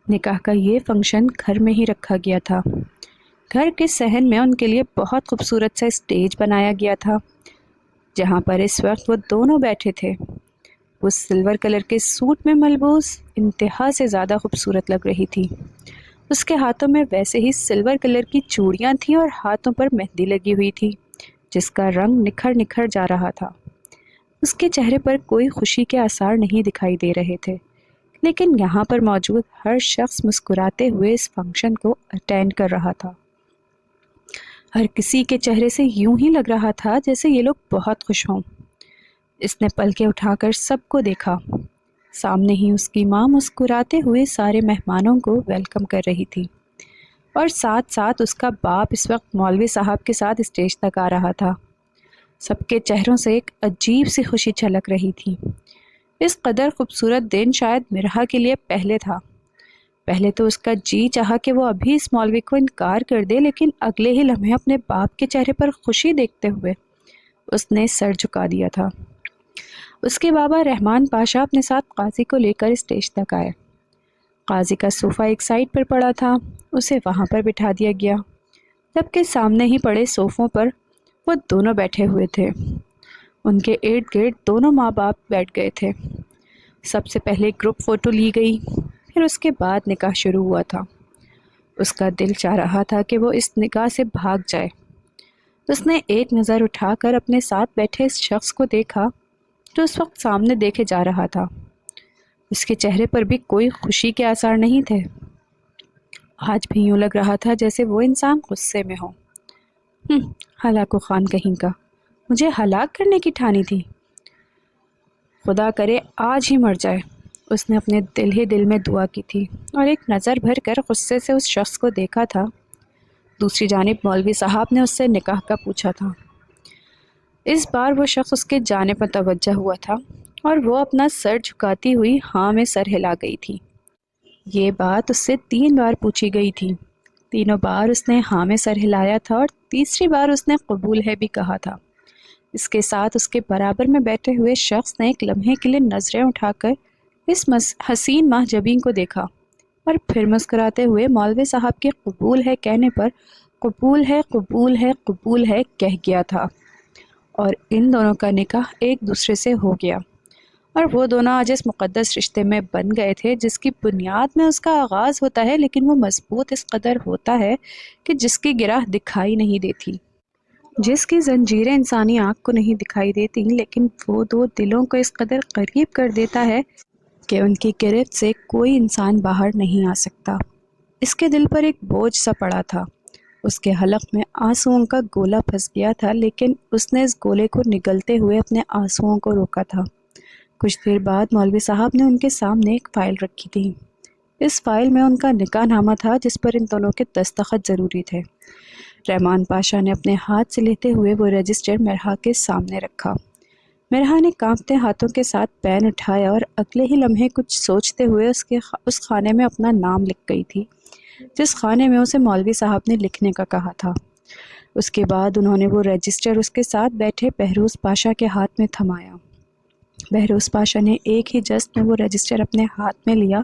نکاح کا یہ فنکشن گھر میں ہی رکھا گیا تھا۔ گھر کے صحن میں ان کے لیے بہت خوبصورت سا اسٹیج بنایا گیا تھا جہاں پر اس وقت وہ دونوں بیٹھے تھے۔ وہ سلور کلر کے سوٹ میں ملبوس انتہا سے زیادہ خوبصورت لگ رہی تھی۔ اس کے ہاتھوں میں ویسے ہی سلور کلر کی چوڑیاں تھیں اور ہاتھوں پر مہندی لگی ہوئی تھی جس کا رنگ نکھر نکھر جا رہا تھا۔ اس کے چہرے پر کوئی خوشی کے آثار نہیں دکھائی دے رہے تھے، لیکن یہاں پر موجود ہر شخص مسکراتے ہوئے اس فنکشن کو اٹینڈ کر رہا تھا۔ ہر کسی کے چہرے سے یوں ہی لگ رہا تھا جیسے یہ لوگ بہت خوش ہوں۔ اس نے پلکیں اٹھا کر سب کو دیکھا۔ سامنے ہی اس کی ماں مسکراتے ہوئے سارے مہمانوں کو ویلکم کر رہی تھی، اور ساتھ ساتھ اس کا باپ اس وقت مولوی صاحب کے ساتھ اسٹیج تک آ رہا تھا۔ سب کے چہروں سے ایک عجیب سی خوشی چھلک رہی تھی۔ اس قدر خوبصورت دن شاید مرحا کے لیے پہلے تھا۔ پہلے تو اس کا جی چاہا کہ وہ ابھی اس مولوی کو انکار کر دے، لیکن اگلے ہی لمحے اپنے باپ کے چہرے پر خوشی دیکھتے ہوئے اس نے سر جھکا دیا تھا۔ اس کے بابا رحمان پاشا اپنے ساتھ قاضی کو لے کر اسٹیج تک آئے۔ قاضی کا صوفہ ایک سائڈ پر پڑا تھا، اسے وہاں پر بٹھا دیا گیا، جبکہ سامنے ہی پڑے صوفوں پر وہ دونوں بیٹھے ہوئے تھے۔ ان کے ارد گرد دونوں ماں باپ بیٹھ گئے تھے۔ سب سے پہلے گروپ فوٹو لی گئی، پھر اس کے بعد نکاح شروع ہوا تھا۔ اس کا دل چاہ رہا تھا کہ وہ اس نکاح سے بھاگ جائے۔ اس نے ایک نظر اٹھا کر اپنے ساتھ بیٹھے اس شخص کو دیکھا جو اس وقت سامنے دیکھے جا رہا تھا۔ اس کے چہرے پر بھی کوئی خوشی کے آثار نہیں تھے۔ آج بھی یوں لگ رہا تھا جیسے وہ انسان غصے میں ہو۔ ہلاکو خان کہیں کا، مجھے ہلاک کرنے کی ٹھانی تھی۔ خدا کرے آج ہی مر جائے۔ اس نے اپنے دل ہی دل میں دعا کی تھی اور ایک نظر بھر کر غصے سے اس شخص کو دیکھا تھا۔ دوسری جانب مولوی صاحب نے اس سے نکاح کا پوچھا تھا۔ اس بار وہ شخص اس کے جانب متوجہ ہوا تھا اور وہ اپنا سر جھکاتی ہوئی ہاں میں سر ہلا گئی تھی۔ یہ بات اس سے 3 بار پوچھی گئی تھی۔ تینوں بار اس نے ہاں میں سر ہلایا تھا اور تیسری بار اس نے قبول ہے بھی کہا تھا۔ اس کے ساتھ اس کے برابر میں بیٹھے ہوئے شخص نے ایک لمحے کے لیے نظریں اٹھا کر اس حسین ماہجبین کو دیکھا اور پھر مسکراتے ہوئے مولوی صاحب کے قبول ہے کہنے پر قبول ہے قبول ہے قبول ہے کہہ گیا تھا، اور ان دونوں کا نکاح ایک دوسرے سے ہو گیا، اور وہ دونوں آج اس مقدس رشتے میں بن گئے تھے جس کی بنیاد میں اس کا آغاز ہوتا ہے، لیکن وہ مضبوط اس قدر ہوتا ہے کہ جس کی گرہ دکھائی نہیں دیتی، جس کی زنجیریں انسانی آنکھ کو نہیں دکھائی دیتی، لیکن وہ دو دلوں کو اس قدر قریب کر دیتا ہے کہ ان کی گرفت سے کوئی انسان باہر نہیں آ سکتا۔ اس کے دل پر ایک بوجھ سا پڑا تھا۔ اس کے حلق میں آنسوؤں کا گولا پھنس گیا تھا، لیکن اس نے اس گولے کو نگلتے ہوئے اپنے آنسوؤں کو روکا تھا۔ کچھ دیر بعد مولوی صاحب نے ان کے سامنے ایک فائل رکھی تھی۔ اس فائل میں ان کا نکاح نامہ تھا جس پر ان دونوں کے دستخط ضروری تھے۔ رحمان پاشا نے اپنے ہاتھ سے لیتے ہوئے وہ رجسٹر مرحا کے سامنے رکھا۔ مرحا نے کانپتے ہاتھوں کے ساتھ پین اٹھایا اور اگلے ہی لمحے کچھ سوچتے ہوئے اس خانے میں اپنا نام لکھ گئی تھی جس خانے میں اسے مولوی صاحب نے لکھنے کا کہا تھا۔ اس کے بعد انہوں نے وہ رجسٹر اس کے ساتھ بیٹھے بہروز پاشا کے ہاتھ میں تھمایا۔ بہروز پاشا نے ایک ہی جست میں وہ رجسٹر اپنے ہاتھ میں لیا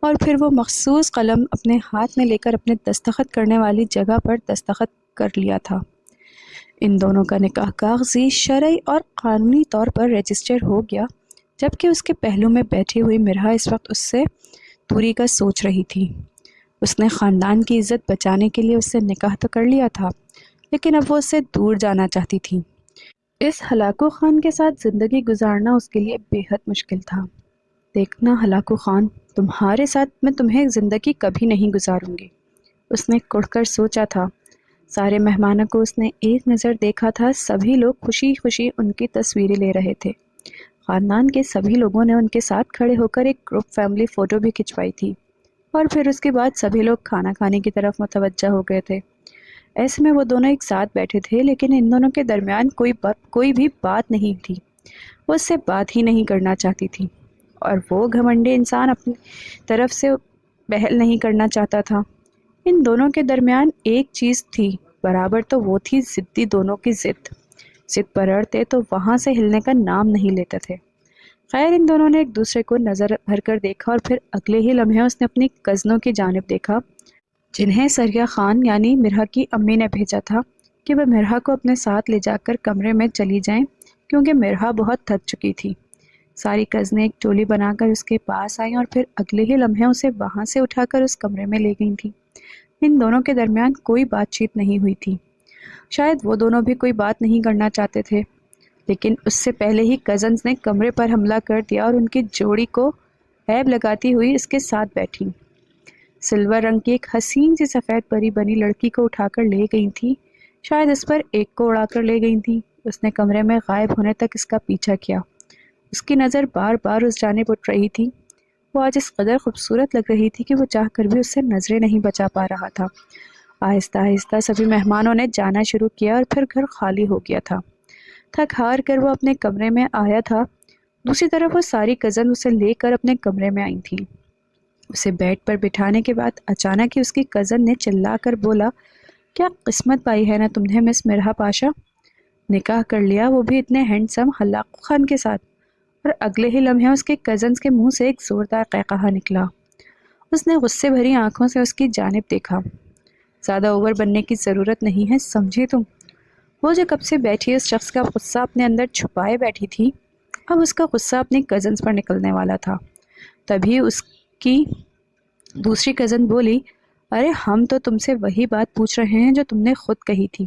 اور پھر وہ مخصوص قلم اپنے ہاتھ میں لے کر اپنے دستخط کرنے والی جگہ پر دستخط کر لیا تھا۔ ان دونوں کا نکاح کاغذی، شرعی اور قانونی طور پر رجسٹر ہو گیا، جبکہ اس کے پہلو میں بیٹھی ہوئی مرحا اس وقت اس سے دوری کا سوچ رہی تھی۔ اس نے خاندان کی عزت بچانے کے لیے اس سے نکاح تو کر لیا تھا، لیکن اب وہ اس سے دور جانا چاہتی تھی۔ اس ہلاکو خان کے ساتھ زندگی گزارنا اس کے لیے بے حد مشکل تھا۔ دیکھنا ہلاکو خان، تمہارے ساتھ میں تمہیں زندگی کبھی نہیں گزاروں گی، اس نے کڑھ کر سوچا تھا۔ سارے مہمانوں کو اس نے ایک نظر دیکھا تھا، سبھی لوگ خوشی خوشی ان کی تصویریں لے رہے تھے۔ خاندان کے سبھی لوگوں نے ان کے ساتھ کھڑے ہو کر ایک گروپ فیملی فوٹو بھی کھنچوائی تھی، اور پھر اس کے بعد سبھی لوگ کھانا کھانے کی طرف متوجہ ہو گئے تھے۔ ایسے میں وہ دونوں ایک ساتھ بیٹھے تھے، لیکن ان دونوں کے درمیان کوئی بھی بات نہیں تھی۔ وہ اس سے بات ہی نہیں کرنا چاہتی تھی، اور وہ گھمنڈی انسان اپنی طرف سے پہل نہیں کرنا چاہتا تھا۔ ان دونوں کے درمیان ایک چیز تھی برابر، تو وہ تھی ضدی دونوں کی ضد پر اڑتے تو وہاں سے ہلنے کا نام نہیں لیتے تھے۔ خیر ان دونوں نے ایک دوسرے کو نظر بھر کر دیکھا اور پھر اگلے ہی لمحے اس نے اپنی کزنوں کی جانب دیکھا جنہیں سریہ خان یعنی مرحا کی امی نے بھیجا تھا کہ وہ مرحا کو اپنے ساتھ لے جا کر کمرے میں چلی جائیں کیونکہ مرحا بہت تھک چکی تھی۔ ساری کزنیں ایک ٹولی بنا کر اس کے پاس آئیں اور پھر اگلے ہی لمحے اسے وہاں سے اٹھا کر اس کمرے میں لے گئی تھیں۔ ان دونوں کے درمیان کوئی بات چیت نہیں ہوئی تھی، شاید وہ دونوں بھی کوئی بات نہیں کرنا چاہتے تھے، لیکن اس سے پہلے ہی کزنز نے کمرے پر حملہ کر دیا اور ان کی جوڑی کو عیب لگاتی ہوئی اس کے ساتھ بیٹھی۔ سلور رنگ کی ایک حسین سی سفید پری بنی لڑکی کو اٹھا کر لے گئی تھی، شاید اس پر ایک کو اڑا کر لے گئی تھی۔ اس نے کمرے میں غائب ہونے تک اس کا پیچھا کیا، اس کی نظر بار بار اس جانب اٹھ رہی تھی۔ وہ آج اس قدر خوبصورت لگ رہی تھی کہ وہ چاہ کر بھی اس سے نظریں نہیں بچا پا رہا تھا۔ آہستہ آہستہ سبھی مہمانوں نے جانا شروع کیا اور پھر گھر خالی ہو گیا تھا۔ تھک ہار کر وہ اپنے کمرے میں آیا تھا، دوسری طرف وہ ساری کزن اسے لے کر اپنے کمرے میں آئی تھیں۔ اسے بیڈ پر بٹھانے کے بعد اچانک ہی اس کی کزن نے چلا کر بولا، کیا قسمت پائی ہے نا تم نے مس مرحا پاشا، نکاح کر لیا، وہ بھی اتنے ہینڈسم ہلاکو خان کے ساتھ۔ اور اگلے ہی لمحے اس کے کزنز کے منہ سے ایک زوردار قہقہا نکلا۔ اس نے غصے بھری آنکھوں سے اس کی جانب دیکھا۔ زیادہ اوور بننے کی ضرورت نہیں ہے، سمجھے تم؟ وہ جو کب سے بیٹھی اس شخص کا غصہ اپنے اندر چھپائے بیٹھی تھی، اب اس کا غصہ اپنی کزنز پر نکلنے والا تھا۔ تبھی اس کی دوسری کزن بولی، ارے ہم تو تم سے وہی بات پوچھ رہے ہیں جو تم نے خود کہی تھی۔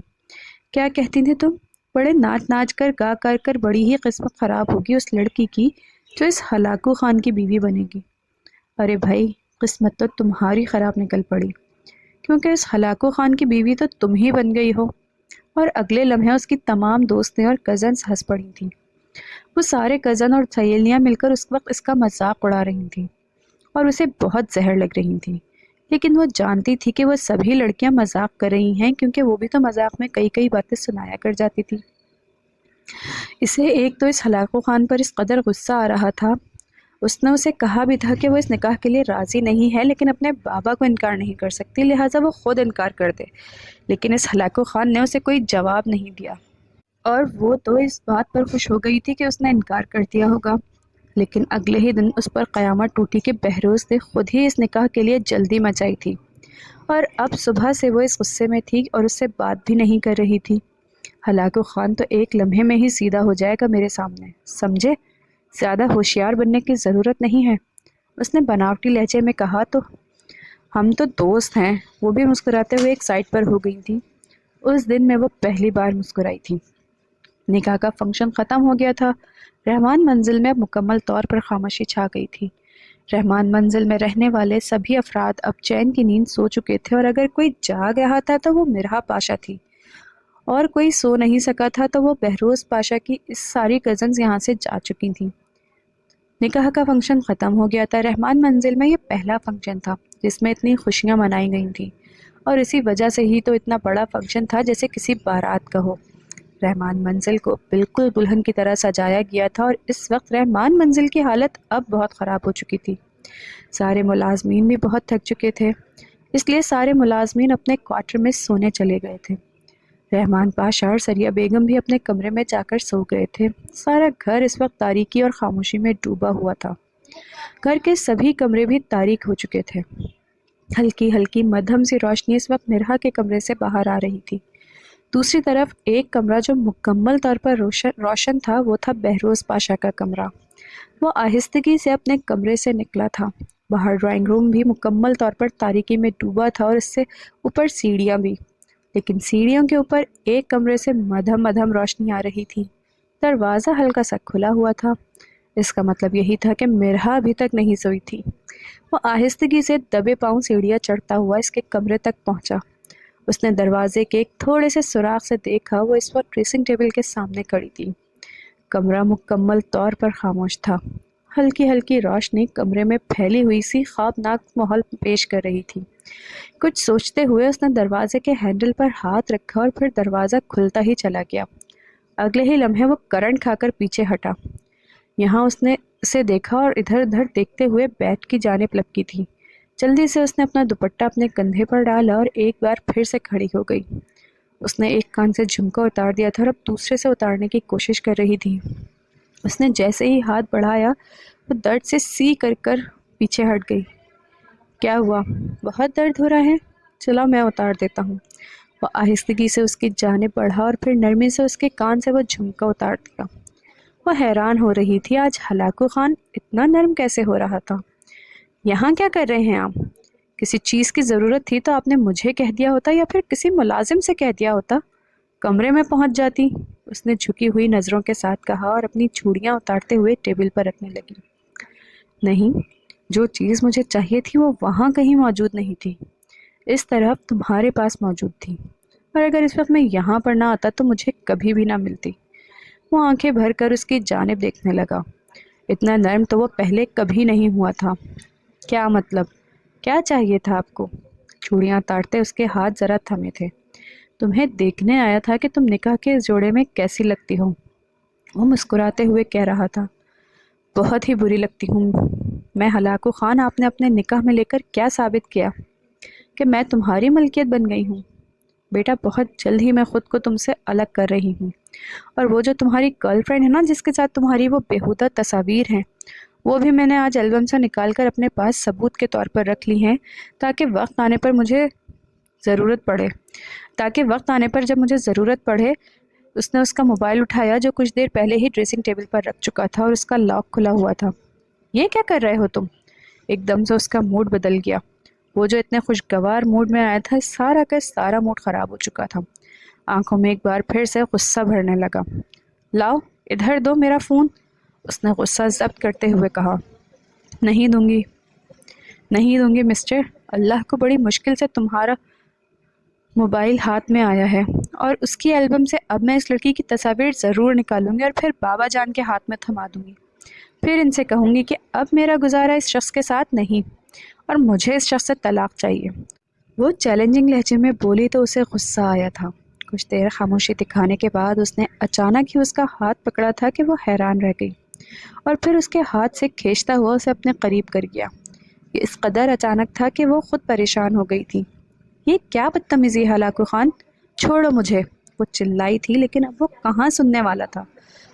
کیا کہتی تھی تم؟ بڑے ناچ ناچ کر گا کر کر بڑی ہی قسمت خراب ہوگی اس لڑکی کی جو اس ہلاکو خان کی بیوی بنے گی۔ ارے بھائی، قسمت تو تمہاری خراب نکل پڑی، کیونکہ اس ہلاکو خان کی بیوی تو تم ہی بن گئی ہو۔ اور اگلے لمحے اس کی تمام دوستیں اور کزنز ہنس پڑی تھیں۔ وہ سارے کزن اور سہیلیاں مل کر اس وقت اس کا مذاق اڑا رہی تھیں اور اسے بہت زہر لگ رہی تھی، لیکن وہ جانتی تھی کہ وہ سبھی لڑکیاں مذاق کر رہی ہیں کیونکہ وہ بھی تو مذاق میں کئی کئی باتیں سنایا کر جاتی تھی۔ اسے ایک تو اس ہلاکو خان پر اس قدر غصہ آ رہا تھا، اس نے اسے کہا بھی تھا کہ وہ اس نکاح کے لیے راضی نہیں ہے لیکن اپنے بابا کو انکار نہیں کر سکتی، لہٰذا وہ خود انکار کر دے، لیکن اس ہلاکو خان نے اسے کوئی جواب نہیں دیا اور وہ تو اس بات پر خوش ہو گئی تھی کہ اس نے انکار کر دیا ہوگا، لیکن اگلے ہی دن اس پر قیامت ٹوٹی کہ بہروز نے خود ہی اس نکاح کے لیے جلدی مچائی تھی، اور اب صبح سے وہ اس غصے میں تھی اور اس سے بات بھی نہیں کر رہی تھی۔ ہلاکو خان تو ایک لمحے میں ہی سیدھا ہو جائے گا میرے سامنے، سمجھے؟ زیادہ ہوشیار بننے کی ضرورت نہیں ہے، اس نے بناوٹی لہجے میں کہا۔ تو ہم تو دوست ہیں، وہ بھی مسکراتے ہوئے ایک سائڈ پر ہو گئی تھی۔ اس دن میں وہ پہلی بار مسکرائی تھی۔ نکاح کا فنکشن ختم ہو گیا تھا، رحمان منزل میں مکمل طور پر خاموشی چھا گئی تھی۔ رحمان منزل میں رہنے والے سبھی افراد اب چین کی نیند سو چکے تھے، اور اگر کوئی جاگ رہا تھا تو وہ مرحا پاشا تھی، اور کوئی سو نہیں سکا تھا تو وہ بہروز پاشا کی اس ساری کزنز یہاں سے جا چکی تھیں۔ نکاح کا فنکشن ختم ہو گیا تھا۔ رحمان منزل میں یہ پہلا فنکشن تھا جس میں اتنی خوشیاں منائی گئی تھیں، اور اسی وجہ سے ہی تو اتنا بڑا فنکشن تھا جیسے کسی بارات کا ہو۔ رحمان منزل کو بالکل دلہن کی طرح سجایا گیا تھا، اور اس وقت رحمان منزل کی حالت اب بہت خراب ہو چکی تھی۔ سارے ملازمین بھی بہت تھک چکے تھے، اس لیے سارے ملازمین اپنے کوارٹر میں سونے چلے گئے تھے۔ رحمان پاشا اور سریہ بیگم بھی اپنے کمرے میں جا کر سو گئے تھے۔ سارا گھر اس وقت تاریکی اور خاموشی میں ڈوبا ہوا تھا۔ گھر کے سبھی کمرے بھی تاریک ہو چکے تھے۔ ہلکی ہلکی مدھم سی روشنی اس وقت مرحا کے کمرے سے باہر آ رہی تھی۔ دوسری طرف ایک کمرہ جو مکمل طور پر روشن تھا وہ تھا بہروز پاشا کا کمرہ۔ وہ آہستگی سے اپنے کمرے سے نکلا تھا۔ باہر ڈرائنگ روم بھی مکمل طور پر تاریکی میں ڈوبا تھا، اور اس سے اوپر سیڑھیاں بھی، لیکن سیڑھیوں کے اوپر ایک کمرے سے مدھم مدھم روشنی آ رہی تھی۔ دروازہ ہلکا سا کھلا ہوا تھا، اس کا مطلب یہی تھا کہ مرحا ابھی تک نہیں سوئی تھی۔ وہ آہستگی سے دبے پاؤں سیڑھیاں چڑھتا ہوا اس کے کمرے تک پہنچا۔ اس نے دروازے کے ایک تھوڑے سے سوراخ سے دیکھا، وہ اس وقت ڈریسنگ ٹیبل کے سامنے کھڑی تھی۔ کمرہ مکمل طور پر خاموش تھا۔ ہلکی ہلکی روشنی کمرے میں پھیلی ہوئی سی خوابناک ماحول پیش کر رہی تھی۔ کچھ سوچتے ہوئے اس نے دروازے کے ہینڈل پر ہاتھ رکھا اور پھر دروازہ کھلتا ہی چلا گیا۔ اگلے ہی لمحے وہ کرنٹ کھا کر پیچھے ہٹا۔ یہاں اس نے اسے دیکھا اور ادھر ادھر دیکھتے ہوئے بیڈ کی جانب لپکی تھی۔ جلدی سے اس نے اپنا دوپٹہ اپنے کندھے پر ڈالا اور ایک بار پھر سے کھڑی ہو گئی۔ اس نے ایک کان سے جھمکا اتار دیا تھا اور اب دوسرے سے اتارنے کی کوشش کر رہی تھی۔ اس نے جیسے ہی ہاتھ بڑھایا وہ درد سے سی کر کر پیچھے ہٹ گئی۔ کیا ہوا؟ بہت درد ہو رہا ہے؟ چلا میں اتار دیتا ہوں۔ وہ آہستگی سے اس کی جانب بڑھا اور پھر نرمی سے اس کے کان سے وہ جھمکا اتار دیا۔ وہ حیران ہو رہی تھی، آج ہلاکو خان اتنا نرم کیسے ہو رہا تھا۔ یہاں کیا کر رہے ہیں آپ؟ کسی چیز کی ضرورت تھی تو آپ نے مجھے کہہ دیا ہوتا یا پھر کسی ملازم سے کہہ دیا ہوتا، کمرے میں پہنچ جاتی، اس نے جھکی ہوئی نظروں کے ساتھ کہا اور اپنی چوڑیاں اتارتے ہوئے ٹیبل پر رکھنے لگی۔ نہیں، جو چیز مجھے چاہیے تھی وہ وہاں کہیں موجود نہیں تھی، اس طرف تمہارے پاس موجود تھی، اور اگر اس وقت میں یہاں پر نہ آتا تو مجھے کبھی بھی نہ ملتی۔ وہ آنکھیں بھر کر اس کی جانب دیکھنے لگا۔ اتنا نرم تو وہ پہلے کبھی نہیں ہوا تھا۔ کیا مطلب؟ کیا چاہیے تھا آپ کو؟ چوڑیاں تاڑتے اس کے ہاتھ ذرا تھمے تھے۔ تمہیں دیکھنے آیا تھا کہ تم نکاح کے اس جوڑے میں کیسی لگتی ہو، وہ مسکراتے ہوئے کہہ رہا تھا۔ بہت ہی بری لگتی ہوں میں۔ ہلاکو خان، آپ نے اپنے نکاح میں لے کر کیا ثابت کیا کہ میں تمہاری ملکیت بن گئی ہوں؟ بیٹا، بہت جلد ہی میں خود کو تم سے الگ کر رہی ہوں، اور وہ جو تمہاری گرل فرینڈ ہے نا جس کے ساتھ تمہاری وہ بےہودہ تصاویر ہیں، وہ بھی میں نے آج البم سے نکال کر اپنے پاس ثبوت کے طور پر رکھ لی ہیں، تاکہ وقت آنے پر ضرورت پڑے وقت آنے پر جب مجھے ضرورت پڑے۔ اس نے اس کا موبائل اٹھایا جو کچھ دیر پہلے ہی ڈریسنگ ٹیبل پر رکھ چکا تھا اور اس کا لاک کھلا ہوا تھا۔ یہ کیا کر رہے ہو تم؟ ایک دم سے اس کا موڈ بدل گیا۔ وہ جو اتنے خوشگوار موڈ میں آیا تھا، سارا کا سارا موڈ خراب ہو چکا تھا۔ آنکھوں میں ایک بار پھر سے غصہ بھرنے لگا۔ لاؤ، ادھر دو میرا فون، اس نے غصہ ضبط کرتے ہوئے کہا۔ نہیں دوں گی، نہیں دوں گی مسٹر، اللہ کو بڑی مشکل سے تمہارا موبائل ہاتھ میں آیا ہے، اور اس کی البم سے اب میں اس لڑکی کی تصاویر ضرور نکالوں گی اور پھر بابا جان کے ہاتھ میں تھما دوں گی۔ پھر ان سے کہوں گی کہ اب میرا گزارا اس شخص کے ساتھ نہیں، اور مجھے اس شخص سے طلاق چاہیے۔ وہ چیلنجنگ لہجے میں بولی تو اسے غصہ آیا تھا۔ کچھ دیر خاموشی دکھانے کے بعد اس نے اچانک ہی اس کا ہاتھ پکڑا تھا کہ وہ حیران رہ گئی، اور پھر اس کے ہاتھ سے کھینچتا ہوا اسے اپنے قریب کر گیا۔ یہ اس قدر اچانک تھا کہ وہ خود پریشان ہو گئی تھی۔ یہ کیا بدتمیزی ہے ہلاکو خان، چھوڑو مجھے، وہ چلائی تھی، لیکن اب وہ کہاں سننے والا تھا۔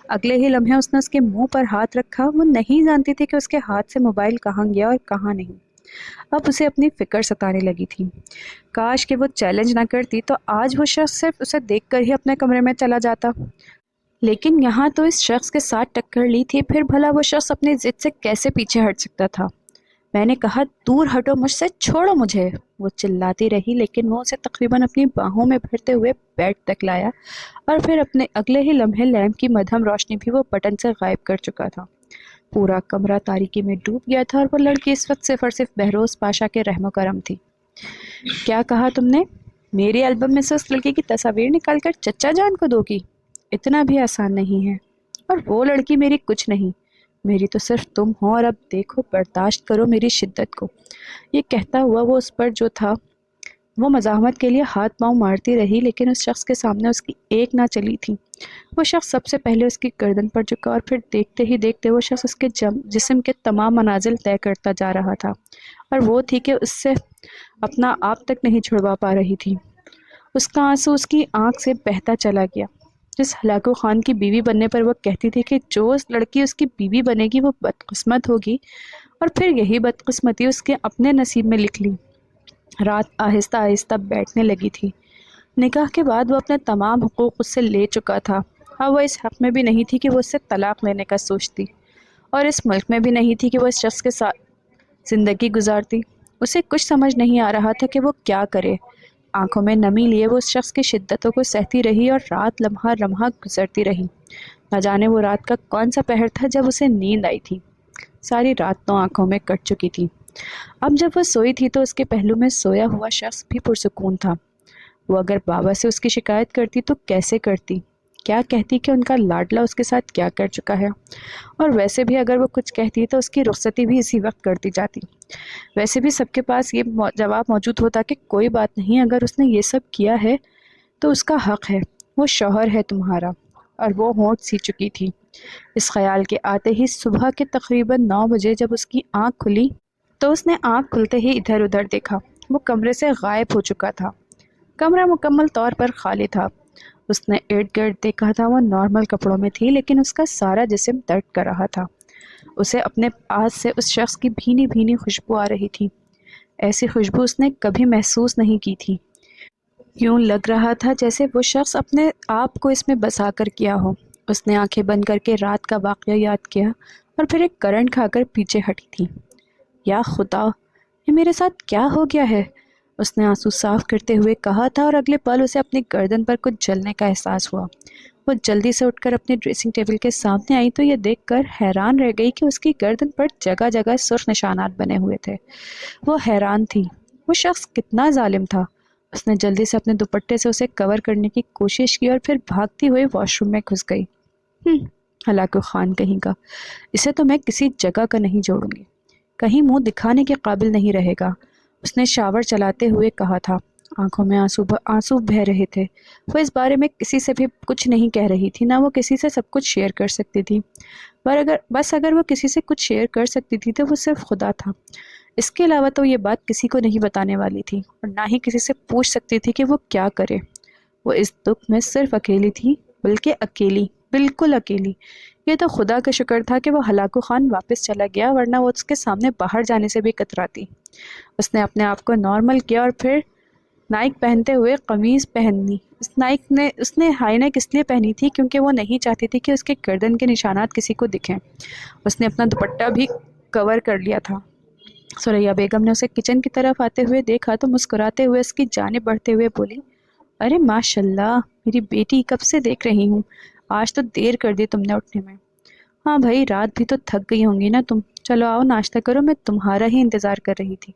اگلے ہی لمحے اس نے اس کے منہ پر ہاتھ رکھا۔ وہ نہیں جانتی تھی کہ اس کے ہاتھ سے موبائل کہاں گیا اور کہاں نہیں۔ اب اسے اپنی فکر ستانے لگی تھی۔ کاش کہ وہ چیلنج نہ کرتی تو آج وہ شخص صرف اسے دیکھ کر ہی اپنے کمرے میں چلا جاتا، لیکن یہاں تو اس شخص کے ساتھ ٹکر لی تھی، پھر بھلا وہ شخص اپنی ضد سے کیسے پیچھے ہٹ سکتا تھا۔ میں نے کہا دور ہٹو مجھ سے، چھوڑو مجھے، وہ چلاتی رہی، لیکن وہ اسے تقریباً اپنی باہوں میں بھرتے ہوئے بیڈ تک لایا، اور پھر اپنے اگلے ہی لمحے لیمپ کی مدھم روشنی بھی وہ بٹن سے غائب کر چکا تھا۔ پورا کمرہ تاریکی میں ڈوب گیا تھا، اور وہ لڑکی اس وقت صرف اور صرف بہروز پاشا کے رحم و کرم تھی۔ کیا کہا تم نے؟ میری البم میں سے اس لڑکی کی تصاویر نکال کر چچا جان کو دو گی؟ اتنا بھی آسان نہیں ہے، اور وہ لڑکی میری کچھ نہیں، میری تو صرف تم ہو، اور اب دیکھو، برداشت کرو میری شدت کو۔ یہ کہتا ہوا وہ اس پر جو تھا وہ مزاحمت کے لیے ہاتھ پاؤں مارتی رہی، لیکن اس شخص کے سامنے اس کی ایک نہ چلی تھی۔ وہ شخص سب سے پہلے اس کی گردن پر جھکا، اور پھر دیکھتے ہی دیکھتے وہ شخص اس کے جسم کے تمام منازل طے کرتا جا رہا تھا، اور وہ تھی کہ اس سے اپنا آپ تک نہیں چھڑوا پا رہی تھی۔ اس کا آنسو اس کی آنکھ سے بہتا چلا گیا۔ جس ہلاکو خان کی بیوی بننے پر وہ کہتی تھی کہ جو اس لڑکی اس کی بیوی بنے گی وہ بدقسمت ہوگی، اور پھر یہی بدقسمتی اس کے اپنے نصیب میں لکھ لی۔ رات آہستہ آہستہ بیٹھنے لگی تھی۔ نکاح کے بعد وہ اپنے تمام حقوق اس سے لے چکا تھا۔ اب وہ اس حق میں بھی نہیں تھی کہ وہ اس سے طلاق لینے کا سوچتی، اور اس ملک میں بھی نہیں تھی کہ وہ اس شخص کے ساتھ زندگی گزارتی۔ اسے کچھ سمجھ نہیں آ رہا تھا کہ وہ کیا کرے۔ آنکھوں میں نمی لیے وہ اس شخص کی شدتوں کو سہتی رہی، اور رات لمحہ لمحہ گزرتی رہی۔ نہ جانے وہ رات کا کون سا پہر تھا جب اسے نیند آئی تھی۔ ساری رات تو آنکھوں میں کٹ چکی تھی۔ اب جب وہ سوئی تھی تو اس کے پہلو میں سویا ہوا شخص بھی پرسکون تھا۔ وہ اگر بابا سے اس کی شکایت کرتی تو کیسے کرتی؟ کیا کہتی کہ ان کا لاڈلا اس کے ساتھ کیا کر چکا ہے؟ اور ویسے بھی اگر وہ کچھ کہتی تو اس کی رخصتی بھی اسی وقت کر دی جاتی۔ ویسے بھی سب کے پاس یہ جواب موجود ہوتا کہ کوئی بات نہیں، اگر اس نے یہ سب کیا ہے تو اس کا حق ہے، وہ شوہر ہے تمہارا۔ اور وہ ہونٹ سی چکی تھی۔ اس خیال کے آتے ہی صبح کے تقریباً 9 بجے جب اس کی آنکھ کھلی تو اس نے آنکھ کھلتے ہی ادھر ادھر دیکھا۔ وہ کمرے سے غائب ہو چکا تھا۔ کمرہ مکمل طور پر خالی تھا۔ اس نے ارد گرد دیکھا تھا، وہ نارمل کپڑوں میں تھی لیکن اس کا سارا جسم درد کر رہا تھا۔ اسے اپنے پاس سے اس شخص کی بھینی بھینی خوشبو آ رہی تھی۔ ایسی خوشبو اس نے کبھی محسوس نہیں کی تھی۔ یوں لگ رہا تھا جیسے وہ شخص اپنے آپ کو اس میں بسا کر کیا ہو۔ اس نے آنکھیں بند کر کے رات کا واقعہ یاد کیا اور پھر ایک کرنٹ کھا کر پیچھے ہٹی تھی۔ یا خدا، یہ میرے ساتھ کیا ہو گیا ہے؟ اس نے آنسو صاف کرتے ہوئے کہا تھا، اور اگلے پل اسے اپنی گردن پر کچھ جلنے کا احساس ہوا۔ وہ جلدی سے اٹھ کر اپنے ڈریسنگ ٹیبل کے سامنے آئی تو یہ دیکھ کر حیران رہ گئی کہ اس کی گردن پر جگہ جگہ سرخ نشانات بنے ہوئے تھے۔ وہ حیران تھی، وہ شخص کتنا ظالم تھا۔ اس نے جلدی سے اپنے دوپٹے سے اسے کور کرنے کی کوشش کی اور پھر بھاگتی ہوئے واش روم میں گھس گئی۔ ہلاکو خان کہیں کا، اسے تو میں کسی جگہ کا نہیں جوڑوں گی، کہیں منہ دکھانے کے قابل نہیں رہے گا، اس نے شاور چلاتے ہوئے کہا تھا۔ آنکھوں میں آنسو بہہ رہے تھے۔ وہ اس بارے میں کسی سے بھی کچھ نہیں کہہ رہی تھی، نہ وہ کسی سے سب کچھ شیئر کر سکتی تھی۔ بس اگر وہ کسی سے کچھ شیئر کر سکتی تھی تو وہ صرف خدا تھا۔ اس کے علاوہ تو یہ بات کسی کو نہیں بتانے والی تھی، اور نہ ہی کسی سے پوچھ سکتی تھی کہ وہ کیا کرے۔ وہ اس دکھ میں صرف اکیلی تھی، بلکہ اکیلی، بالکل اکیلی۔ یہ تو خدا کا شکر تھا کہ وہ ہلاکو خان واپس چلا گیا، ورنہ وہ اس کے سامنے باہر جانے سے بھی کتراتی۔ اس نے اپنے آپ کو نارمل کیا اور پھر نائک پہنتے ہوئے قمیض پہنی۔ اس نے ہائی نیک اس لیے پہنی تھی کیونکہ وہ نہیں چاہتی تھی کہ اس کے گردن کے نشانات کسی کو دکھیں۔ اس نے اپنا دوپٹہ بھی کور کر لیا تھا۔ ثریا بیگم نے اسے کچن کی طرف آتے ہوئے دیکھا تو مسکراتے ہوئے اس کی جانب بڑھتے ہوئے بولی، ارے ماشاء اللہ میری بیٹی، کب سے دیکھ رہی ہوں، آج تو دیر کر دی تم نے اٹھنے میں۔ ہاں بھائی، رات بھی تو تھک گئی ہوں گی نا تم، چلو آؤ ناشتہ کرو، میں تمہارا ہی انتظار کر رہی تھی۔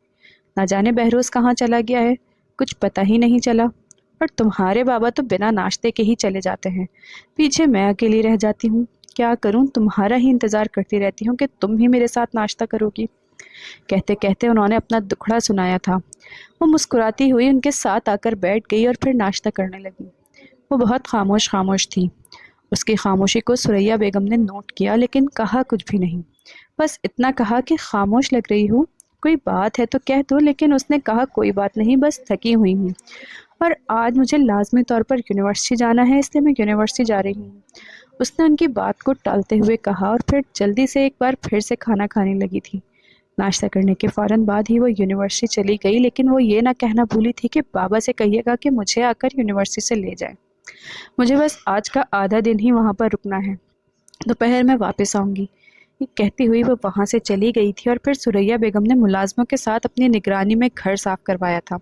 نہ جانے بہروز کہاں چلا گیا ہے، کچھ پتہ ہی نہیں چلا، اور تمہارے بابا تو بنا ناشتے کے ہی چلے جاتے ہیں، پیچھے میں اکیلی رہ جاتی ہوں، کیا کروں، تمہارا ہی انتظار کرتی رہتی ہوں کہ تم ہی میرے ساتھ ناشتہ کرو گی۔ کہتے کہتے انہوں نے اپنا دکھڑا سنایا تھا۔ وہ مسکراتی ہوئی ان کے ساتھ آ کر بیٹھ گئی اور پھر ناشتہ کرنے لگی۔ وہ بہت خاموش تھی۔ اس کی خاموشی کو ثریا بیگم نے نوٹ کیا لیکن کہا کچھ بھی نہیں، بس اتنا کہا کہ خاموش لگ رہی ہوں، کوئی بات ہے تو کہہ دو، لیکن اس نے کہا کوئی بات نہیں، بس تھکی ہوئی ہوں، اور آج مجھے لازمی طور پر یونیورسٹی جانا ہے، اس لیے میں یونیورسٹی جا رہی ہوں۔ اس نے ان کی بات کو ٹالتے ہوئے کہا اور پھر جلدی سے ایک بار پھر سے کھانا کھانے لگی تھی۔ ناشتہ کرنے کے فوراً بعد ہی وہ یونیورسٹی چلی گئی، لیکن وہ یہ نہ کہنا بھولی تھی کہ بابا سے کہیے گا کہ مجھے آ کر یونیورسٹی سے لے جائے، مجھے بس آج کا آدھا دن ہی وہاں پر رکنا ہے، دوپہر میں واپس آؤں گی۔ یہ کہتی ہوئی وہ وہاں سے چلی گئی تھی، اور پھر ثریا بیگم نے ملازموں کے ساتھ اپنی نگرانی میں گھر صاف کروایا تھا۔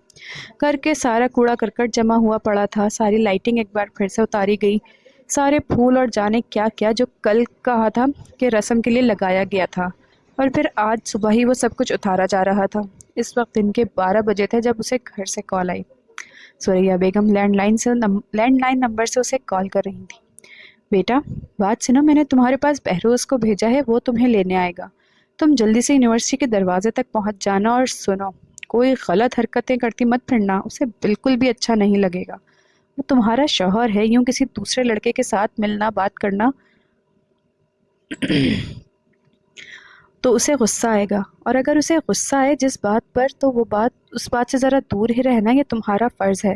گھر کے سارا کوڑا کرکٹ جمع ہوا پڑا تھا، ساری لائٹنگ ایک بار پھر سے اتاری گئی، سارے پھول اور جانے کیا کیا جو کل کہا تھا کہ رسم کے لیے لگایا گیا تھا، اور پھر آج صبح ہی وہ سب کچھ اتارا جا رہا تھا۔ اس وقت دن کے 12 بجے تھے جب اسے گھر سے کال آئی۔ ثریا بیگم لینڈ لائن نمبر سے اسے کال کر رہی تھی۔ بیٹا بات سنو، میں نے تمہارے پاس بہروز کو بھیجا ہے، وہ تمہیں لینے آئے گا، تم جلدی سے یونیورسٹی کے دروازے تک پہنچ جانا، اور سنو کوئی غلط حرکتیں کرتی مت پھرنا، اسے بالکل بھی اچھا نہیں لگے گا، وہ تمہارا شوہر ہے، یوں کسی دوسرے لڑکے کے ساتھ ملنا بات کرنا تو اسے غصہ آئے گا، اور اگر اسے غصہ آئے جس بات پر تو وہ بات اس بات سے ذرا دور ہی رہنا، یہ تمہارا فرض ہے۔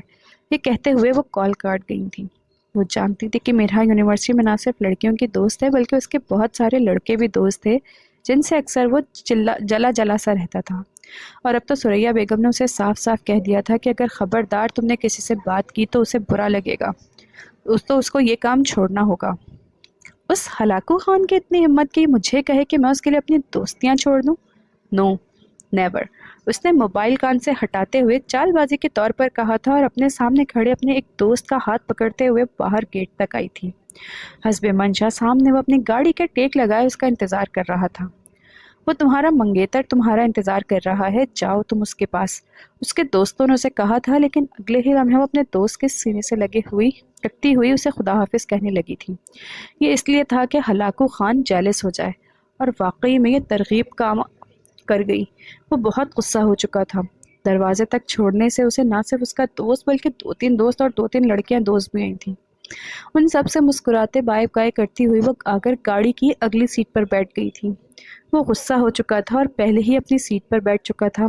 یہ کہتے ہوئے وہ کال کاٹ گئی تھی۔ وہ جانتی تھی کہ میرا یونیورسٹی میں نہ صرف لڑکیوں کی دوست ہے بلکہ اس کے بہت سارے لڑکے بھی دوست تھے جن سے اکثر وہ جلا سا رہتا تھا، اور اب تو ثریا بیگم نے اسے صاف صاف کہہ دیا تھا کہ اگر خبردار تم نے کسی سے بات کی تو اسے برا لگے گا، اس کو یہ کام چھوڑنا ہوگا۔ اس ہلاکو خان کی اتنی ہمت کی مجھے کہے کہ میں اس کے لیے اپنی دوستیاں چھوڑ دوں؟ نو، نیور، اس نے موبائل کان سے ہٹاتے ہوئے چال بازی کے طور پر کہا تھا، اور اپنے سامنے کھڑے اپنے ایک دوست کا ہاتھ پکڑتے ہوئے باہر گیٹ تک آئی تھی۔ حسب منشا سامنے وہ اپنی گاڑی کے ٹیک لگائے اس کا انتظار کر رہا تھا۔ وہ تمہارا منگیتر تمہارا انتظار کر رہا ہے، جاؤ تم اس کے پاس، اس کے دوستوں نے اسے کہا تھا، لیکن اگلے ہی لمحے وہ اپنے دوست کے سینے سے لگتی ہوئی اسے خدا حافظ کہنے لگی تھی۔ یہ اس لیے تھا کہ ہلاکو خان جیلس ہو جائے، اور واقعی میں یہ ترغیب کام کر گئی۔ وہ بہت غصہ ہو چکا تھا۔ دروازے تک چھوڑنے سے اسے نہ صرف اس کا دوست بلکہ 2-3 دوست اور 2-3 لڑکیاں دوست بھی آئی تھیں۔ ان سب سے مسکراتے بائے بائے کرتی ہوئی وہ آ کر گاڑی کی اگلی سیٹ پر بیٹھ گئی تھی۔ وہ غصہ ہو چکا تھا اور پہلے ہی اپنی سیٹ پر بیٹھ چکا تھا۔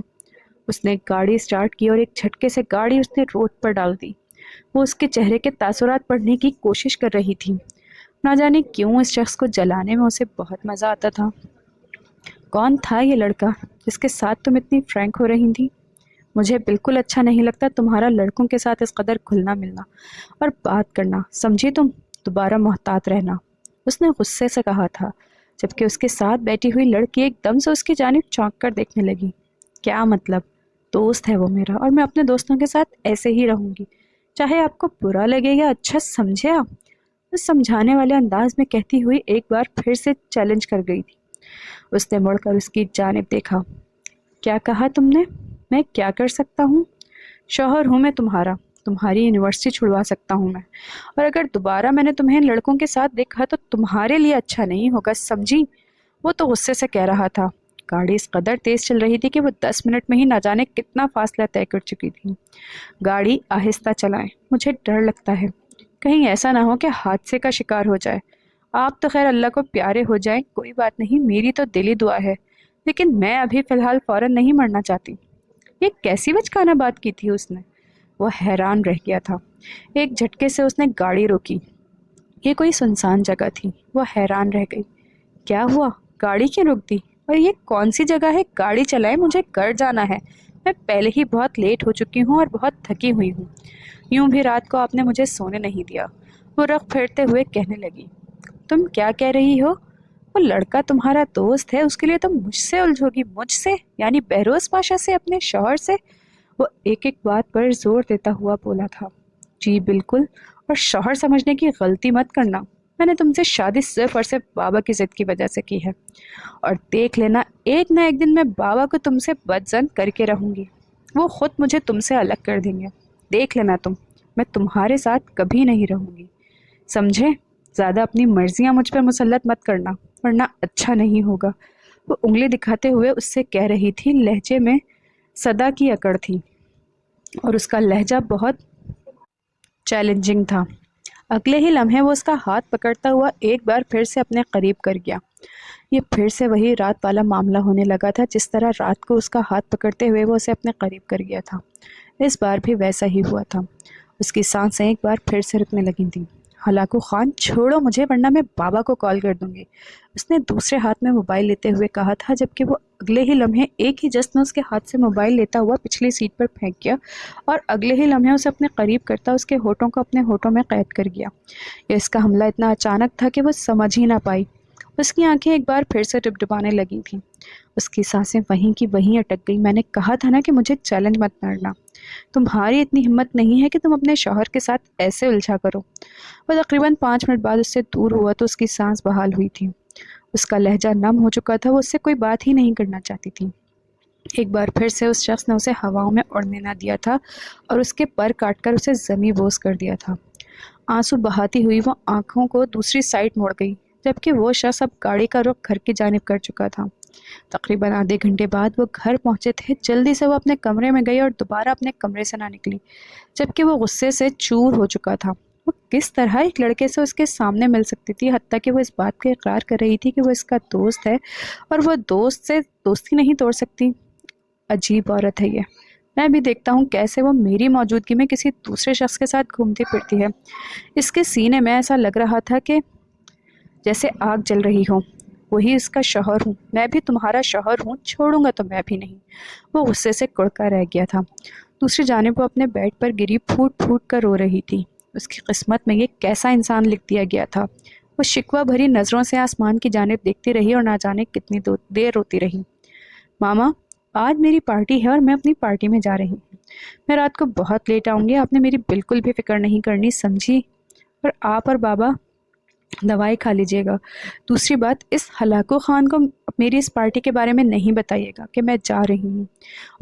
اس نے گاڑی سٹارٹ کی اور ایک جھٹکے سے گاڑی اس نے روڈ پر ڈال دی۔ وہ اس کے چہرے کے تاثرات پڑھنے کی کوشش کر رہی تھی۔ نہ جانے کیوں اس شخص کو جلانے میں اسے بہت مزہ آتا تھا۔ کون تھا یہ لڑکا جس کے ساتھ تم اتنی فرینک ہو رہی تھی؟ مجھے بالکل اچھا نہیں لگتا تمہارا لڑکوں کے ساتھ اس قدر کھلنا ملنا اور بات کرنا، سمجھی تم؟ دوبارہ محتاط رہنا، اس نے غصے سے کہا تھا، جبکہ اس کے ساتھ بیٹھی ہوئی لڑکی ایک دم سے اس کی جانب چونک کر دیکھنے لگی۔ کیا مطلب؟ دوست ہے وہ میرا، اور میں اپنے دوستوں کے ساتھ ایسے ہی رہوں گی، چاہے آپ کو برا لگے یا اچھا سمجھے آپ، اس سمجھانے والے انداز میں کہتی ہوئی ایک بار پھر سے چیلنج کر گئی تھی۔ اس نے مڑ کر اس کی جانب دیکھا۔ کیا کہا تم نے؟ میں کیا کر سکتا ہوں؟ شوہر ہوں میں تمہارا، تمہاری یونیورسٹی چھڑوا سکتا ہوں میں، اور اگر دوبارہ میں نے تمہیں لڑکوں کے ساتھ دیکھا تو تمہارے لیے اچھا نہیں ہوگا، سمجھی؟ وہ تو غصے سے کہہ رہا تھا۔ گاڑی اس قدر تیز چل رہی تھی کہ وہ 10 منٹ میں ہی نہ جانے کتنا فاصلہ طے کر چکی تھی۔ گاڑی آہستہ چلائیں، مجھے ڈر لگتا ہے کہیں ایسا نہ ہو کہ حادثے کا شکار ہو جائے۔ آپ تو خیر اللہ کو پیارے ہو جائیں، کوئی بات نہیں، میری تو دلی دعا ہے، لیکن میں ابھی فی الحال فوراً نہیں مرنا چاہتی۔ یہ کیسی بچکانہ بات کی تھی اس نے؟ وہ حیران رہ گیا تھا۔ ایک جھٹکے سے اس نے گاڑی روکی۔ یہ کوئی سنسان جگہ تھی، وہ حیران رہ گئی۔ کیا ہوا؟ گاڑی کیوں روک دی؟ اور یہ کون سی جگہ ہے؟ گاڑی چلائے، مجھے گھر جانا ہے، میں پہلے ہی بہت لیٹ ہو چکی ہوں اور بہت تھکی ہوئی ہوں، یوں بھی رات کو آپ نے مجھے سونے نہیں دیا۔ وہ رخ پھیرتے ہوئے کہنے لگی۔ تم کیا کہہ رہی ہو؟ وہ لڑکا تمہارا دوست ہے، اس کے لیے تم مجھ سے الجھو گی؟ مجھ سے یعنی بہروز پاشا سے، اپنے شوہر سے؟ وہ ایک ایک بات پر زور دیتا ہوا بولا تھا۔ جی بالکل، اور شوہر سمجھنے کی غلطی مت کرنا، میں نے تم سے شادی صرف اور صرف بابا کی ضد کی وجہ سے کی ہے، اور دیکھ لینا ایک نہ ایک دن میں بابا کو تم سے بدظن کر کے رہوں گی، وہ خود مجھے تم سے الگ کر دیں گے، دیکھ لینا تم، میں تمہارے ساتھ کبھی نہیں رہوں گی، سمجھے؟ زیادہ اپنی مرضیاں مجھ پر مسلط مت کرنا، ورنہ اچھا نہیں ہوگا۔ وہ انگلی دکھاتے ہوئے اس سے کہہ رہی تھی، لہجے میں صدا کی اکڑ تھی، اور اس کا لہجہ بہت چیلنجنگ تھا۔ اگلے ہی لمحے وہ اس کا ہاتھ پکڑتا ہوا ایک بار پھر سے اپنے قریب کر گیا۔ یہ پھر سے وہی رات والا معاملہ ہونے لگا تھا، جس طرح رات کو اس کا ہاتھ پکڑتے ہوئے وہ اسے اپنے قریب کر گیا تھا، اس بار بھی ویسا ہی ہوا تھا۔ اس کی سانسیں ایک بار پھر سے رکنے لگی تھیں۔ ہلاکو خان، چھوڑو مجھے ورنہ میں بابا کو کال کر دوں گی، اس نے دوسرے ہاتھ میں موبائل لیتے ہوئے کہا تھا، جبکہ وہ اگلے ہی لمحے ایک ہی جست میں اس کے ہاتھ سے موبائل لیتا ہوا پچھلی سیٹ پر پھینک گیا، اور اگلے ہی لمحے اسے اپنے قریب کرتا اس کے ہونٹوں کو اپنے ہونٹوں میں قید کر گیا۔ یہ اس کا حملہ اتنا اچانک تھا کہ وہ سمجھ ہی نہ پائی۔ اس کی آنکھیں ایک بار پھر سے ڈبڈبانے لگی تھیں، اس کی سانسیں وہیں کی وہیں اٹک گئی۔ میں نے کہا تھا نا کہ مجھے چیلنج مت کرنا، تمہاری اتنی ہمت نہیں ہے کہ تم اپنے شوہر کے ساتھ ایسے الجھا کرو۔ وہ تقریباً 5 منٹ بعد اس سے دور ہوا تو اس کی سانس بحال ہوئی تھی، اس کا لہجہ نم ہو چکا تھا، وہ اس سے کوئی بات ہی نہیں کرنا چاہتی تھی۔ ایک بار پھر سے اس شخص نے اسے ہواؤں میں اڑنے نہ دیا تھا، اور اس کے پر کاٹ کر اسے زمیں بوس کر دیا تھا۔ آنسو بہاتی ہوئی وہ آنکھوں کو دوسری سائڈ موڑ گئی، جبکہ وہ شخص اب گاڑی کا رخ گھر کی جانب کر چکا تھا۔ تقریباً آدھے گھنٹے بعد وہ گھر پہنچے تھے۔ جلدی سے وہ اپنے کمرے میں گئی اور دوبارہ اپنے کمرے سے نہ نکلی، جبکہ وہ غصے سے چور ہو چکا تھا۔ وہ کس طرح ایک لڑکے سے اس کے سامنے مل سکتی تھی، حتیٰ کہ وہ اس بات کا اقرار کر رہی تھی کہ وہ اس کا دوست ہے، اور وہ دوست سے دوستی نہیں توڑ سکتی۔ عجیب عورت ہے یہ، میں بھی دیکھتا ہوں کیسے وہ میری موجودگی میں کسی دوسرے شخص کے ساتھ گھومتی پھرتی ہے۔ اس کے سینے میں ایسا لگ رہا تھا کہ جیسے آگ جل رہی ہو۔ وہی اس کا شوہر ہوں، میں بھی تمہارا شوہر ہوں، چھوڑوں گا تو میں بھی نہیں۔ وہ غصے سے کڑکا رہ گیا تھا۔ دوسری جانب وہ اپنے بیڈ پر گری پھوٹ پھوٹ کر رو رہی تھی۔ اس کی قسمت میں یہ کیسا انسان لکھ دیا گیا تھا؟ وہ شکوہ بھری نظروں سے آسمان کی جانب دیکھتی رہی اور نہ جانے کتنی دیر روتی رہی۔ ماما، آج میری پارٹی ہے اور میں اپنی پارٹی میں جا رہی ہوں، میں رات کو بہت لیٹ آؤں گی، آپ نے میری بالکل بھی فکر نہیں کرنی، سمجھی؟ اور آپ اور بابا دوائی کھا لیجیے گا۔ دوسری بات، اس ہلاکو خان کو میری اس پارٹی کے بارے میں نہیں بتائیے گا کہ میں جا رہی ہوں،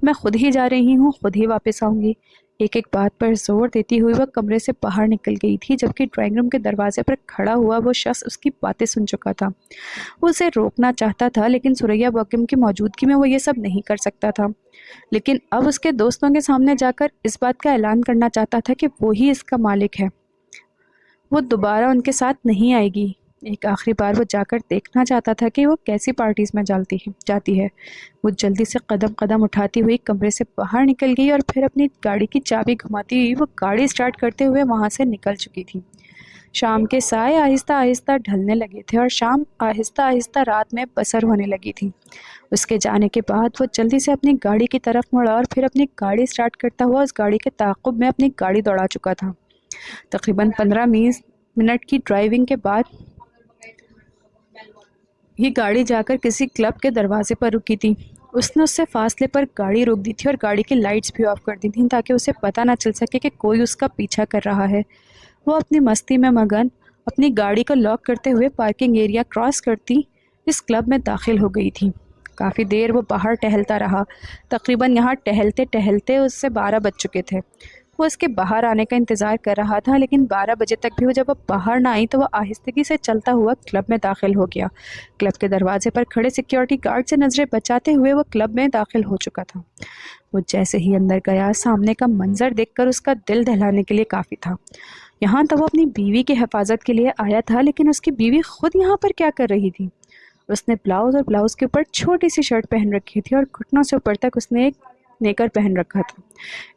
میں خود ہی جا رہی ہوں، خود ہی واپس آؤں گی۔ ایک ایک بات پر زور دیتی ہوئی وہ کمرے سے باہر نکل گئی تھی، جبکہ ڈرائنگ روم کے دروازے پر کھڑا ہوا وہ شخص اس کی باتیں سن چکا تھا۔ وہ اسے روکنا چاہتا تھا، لیکن ثریا بیگم کی موجودگی میں وہ یہ سب نہیں کر سکتا تھا۔ لیکن اب اس کے دوستوں کے سامنے جا کر اس بات کا اعلان کرنا چاہتا تھا کہ وہی اس کا مالک ہے، وہ دوبارہ ان کے ساتھ نہیں آئے گی، ایک آخری بار وہ جا کر دیکھنا چاہتا تھا کہ وہ کیسی پارٹیز میں جاتی ہے۔ وہ جلدی سے قدم قدم اٹھاتی ہوئی کمرے سے باہر نکل گئی اور پھر اپنی گاڑی کی چابی گھماتی ہوئی وہ گاڑی سٹارٹ کرتے ہوئے وہاں سے نکل چکی تھی۔ شام کے سائے آہستہ آہستہ ڈھلنے لگے تھے اور شام آہستہ آہستہ رات میں بسر ہونے لگی تھی۔ اس کے جانے کے بعد وہ جلدی سے اپنی گاڑی کی طرف مڑا اور پھر اپنی گاڑی سٹارٹ کرتا ہوا اس گاڑی کے تعاقب میں اپنی گاڑی دوڑا چکا تھا۔ تقریباً 15 منٹ کی ڈرائیونگ کے بعد یہ گاڑی جا کر کسی کلب کے دروازے پر رکی تھی۔ اس نے اس سے فاصلے پر گاڑی روک دی تھی اور گاڑی کی لائٹس بھی آف کر دی تھیں تاکہ اسے پتہ نہ چل سکے کہ کوئی اس کا پیچھا کر رہا ہے۔ وہ اپنی مستی میں مگن اپنی گاڑی کو لاک کرتے ہوئے پارکنگ ایریا کراس کرتی اس کلب میں داخل ہو گئی تھی۔ کافی دیر وہ باہر ٹہلتا رہا۔ تقریباً یہاں ٹہلتے ٹہلتے اس سے 12 بج چکے تھے۔ وہ اس کے باہر آنے کا انتظار کر رہا تھا، لیکن 12 بجے تک بھی جب وہ باہر نہ آئی تو وہ آہستگی سے چلتا ہوا کلب میں داخل ہو گیا۔ کلب کے دروازے پر کھڑے سیکیورٹی گارڈ سے نظریں بچاتے ہوئے وہ کلب میں داخل ہو چکا تھا۔ وہ جیسے ہی اندر گیا، سامنے کا منظر دیکھ کر اس کا دل دہلانے کے لیے کافی تھا۔ یہاں تو وہ اپنی بیوی کی حفاظت کے لیے آیا تھا، لیکن اس کی بیوی خود یہاں پر کیا کر رہی تھی؟ اس نے بلاؤز اور بلاؤز کے اوپر چھوٹی سی شرٹ پہن رکھی تھی اور گھٹنوں سے اوپر تک اس نے ایک نیکر پہن رکھا تھا۔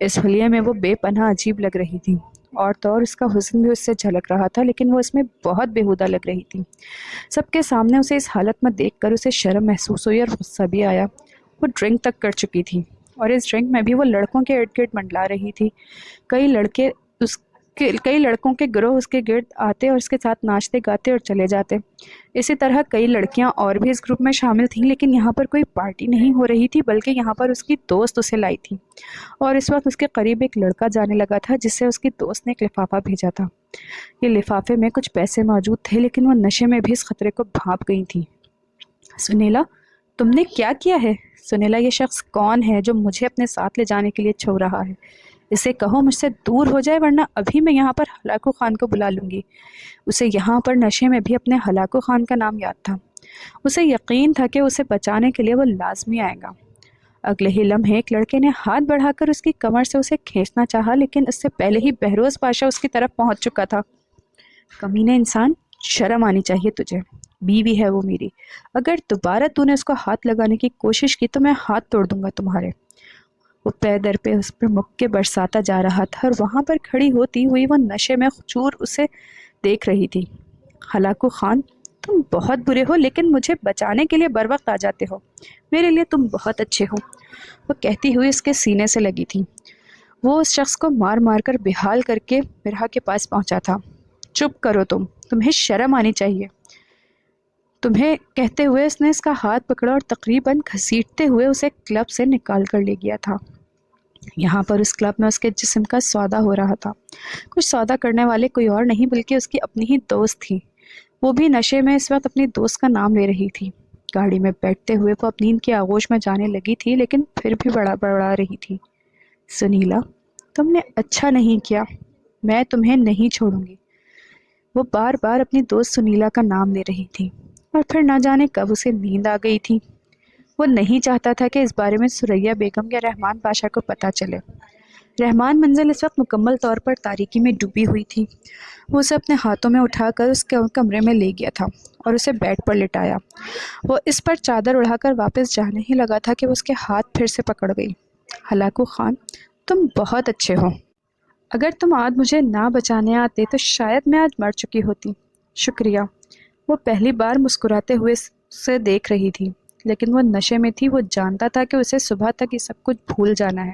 اس حلیے میں وہ بے پناہ عجیب لگ رہی تھی، اور تو اور اس کا حسن بھی اس سے جھلک رہا تھا، لیکن وہ اس میں بہت بیہودہ لگ رہی تھی۔ سب کے سامنے اسے اس حالت میں دیکھ کر اسے شرم محسوس ہوئی اور غصہ بھی آیا۔ وہ ڈرنک تک کر چکی تھی، اور اس ڈرنک میں بھی وہ لڑکوں کے ارد گرد منڈلا رہی تھی۔ کئی لڑکوں کے گروہ اس کے گرد آتے اور اس کے ساتھ ناچتے گاتے اور چلے جاتے۔ اسی طرح کئی لڑکیاں اور بھی اس گروپ میں شامل تھیں، لیکن یہاں پر کوئی پارٹی نہیں ہو رہی تھی، بلکہ یہاں پر اس کی دوست اسے لائی تھی، اور اس وقت اس کے قریب ایک لڑکا جانے لگا تھا جس سے اس کی دوست نے ایک لفافہ بھیجا تھا۔ یہ لفافے میں کچھ پیسے موجود تھے، لیکن وہ نشے میں بھی اس خطرے کو بھانپ گئی تھی۔ سنیلا، تم نے کیا کیا ہے؟ سنیلا، یہ شخص کون ہے جو مجھے اپنے ساتھ لے جانے کے لیے چھو رہا ہے؟ اسے کہو مجھ سے دور ہو جائے، ورنہ ابھی میں یہاں پر ہلاکو خان کو بلا لوں گی۔ اسے یہاں پر نشے میں بھی اپنے ہلاکو خان کا نام یاد تھا۔ اسے یقین تھا کہ اسے بچانے کے لیے وہ لازمی آئے گا۔ اگلے ہی لمحے ایک لڑکے نے ہاتھ بڑھا کر اس کی کمر سے اسے کھینچنا چاہا، لیکن اس سے پہلے ہی بہروز پاشا اس کی طرف پہنچ چکا تھا۔ کمینے انسان، شرم آنی چاہیے تجھے، بیوی ہے وہ میری۔ اگر دوبارہ تو نے اس کو ہاتھ لگانے کی کوشش کی تو میں ہاتھ توڑ دوں گا تمہارے۔ وہ پے در پہ اس پر مکے برساتا جا رہا تھا، اور وہاں پر کھڑی ہوتی ہوئی وہ نشے میں چور اسے دیکھ رہی تھی۔ ہلاکو خان، تم بہت برے ہو، لیکن مجھے بچانے کے لیے بر وقت آ جاتے ہو۔ میرے لیے تم بہت اچھے ہو، وہ کہتی ہوئی اس کے سینے سے لگی تھی۔ وہ اس شخص کو مار مار کر بےحال کر کے مرہا کے پاس پہنچا تھا۔ چپ کرو تمہیں شرم آنی چاہیے تمہیں، کہتے ہوئے اس نے اس کا ہاتھ پکڑا اور تقریباً گھسیٹتے ہوئے اسے کلب سے نکال کر لے گیا تھا۔ یہاں پر اس کلب میں اس کے جسم کا سودا ہو رہا تھا۔ کچھ سودا کرنے والے کوئی اور نہیں بلکہ اس کی اپنی ہی دوست تھی۔ وہ بھی نشے میں اس وقت اپنی دوست کا نام لے رہی تھی۔ گاڑی میں بیٹھتے ہوئے وہ اپنی نیند کی آغوش میں جانے لگی تھی، لیکن پھر بھی بڑبڑا رہی تھی۔ سنیلا، تم نے اچھا نہیں کیا، میں تمہیں نہیں چھوڑوں گی۔ وہ بار بار اپنی دوست سنیلا کا نام لے رہی تھی، اور پھر نہ جانے کب اسے نیند آ گئی تھی۔ وہ نہیں چاہتا تھا کہ اس بارے میں ثریا بیگم یا رحمان پاشا کو پتہ چلے۔ رحمان منزل اس وقت مکمل طور پر تاریکی میں ڈوبی ہوئی تھی۔ وہ اسے اپنے ہاتھوں میں اٹھا کر اس کے کمرے میں لے گیا تھا اور اسے بیڈ پر لٹایا۔ وہ اس پر چادر اڑا کر واپس جانے ہی لگا تھا کہ وہ اس کے ہاتھ پھر سے پکڑ گئی۔ ہلاکو خان، تم بہت اچھے ہو۔ اگر تم آج مجھے نہ بچانے آتے تو شاید میں آج مر چکی ہوتی۔ شکریہ۔ وہ پہلی بار مسکراتے ہوئے اسے دیکھ رہی تھی، لیکن وہ نشے میں تھی۔ وہ جانتا تھا کہ اسے صبح تک یہ سب کچھ بھول جانا ہے۔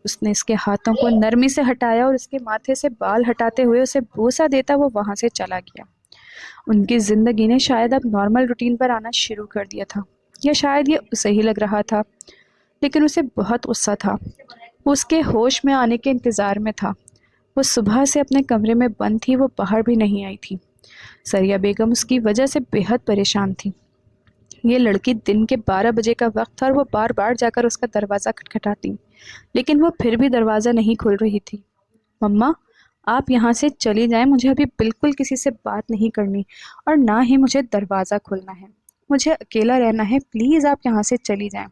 اس نے اس کے ہاتھوں کو نرمی سے ہٹایا اور اس کے ماتھے سے بال ہٹاتے ہوئے اسے بوسہ دیتا وہ وہاں سے چلا گیا۔ ان کی زندگی نے شاید اب نارمل روٹین پر آنا شروع کر دیا تھا، یا شاید یہ اسے ہی لگ رہا تھا، لیکن اسے بہت غصہ تھا۔ وہ اس کے ہوش میں آنے کے انتظار میں تھا۔ وہ صبح سے اپنے کمرے میں بند تھی، وہ باہر بھی نہیں آئی تھی۔ ثریا بیگم اس کی وجہ سے بے حد پریشان تھی۔ یہ لڑکی دن کے 12 بجے کا وقت تھا اور وہ بار بار جا کر اس کا دروازہ کھٹکھٹاتی، لیکن وہ پھر بھی دروازہ نہیں کھول رہی تھی۔ مما، آپ یہاں سے چلی جائیں، مجھے ابھی بالکل کسی سے بات نہیں کرنی، اور نہ ہی مجھے دروازہ کھولنا ہے۔ مجھے اکیلا رہنا ہے، پلیز آپ یہاں سے چلی جائیں،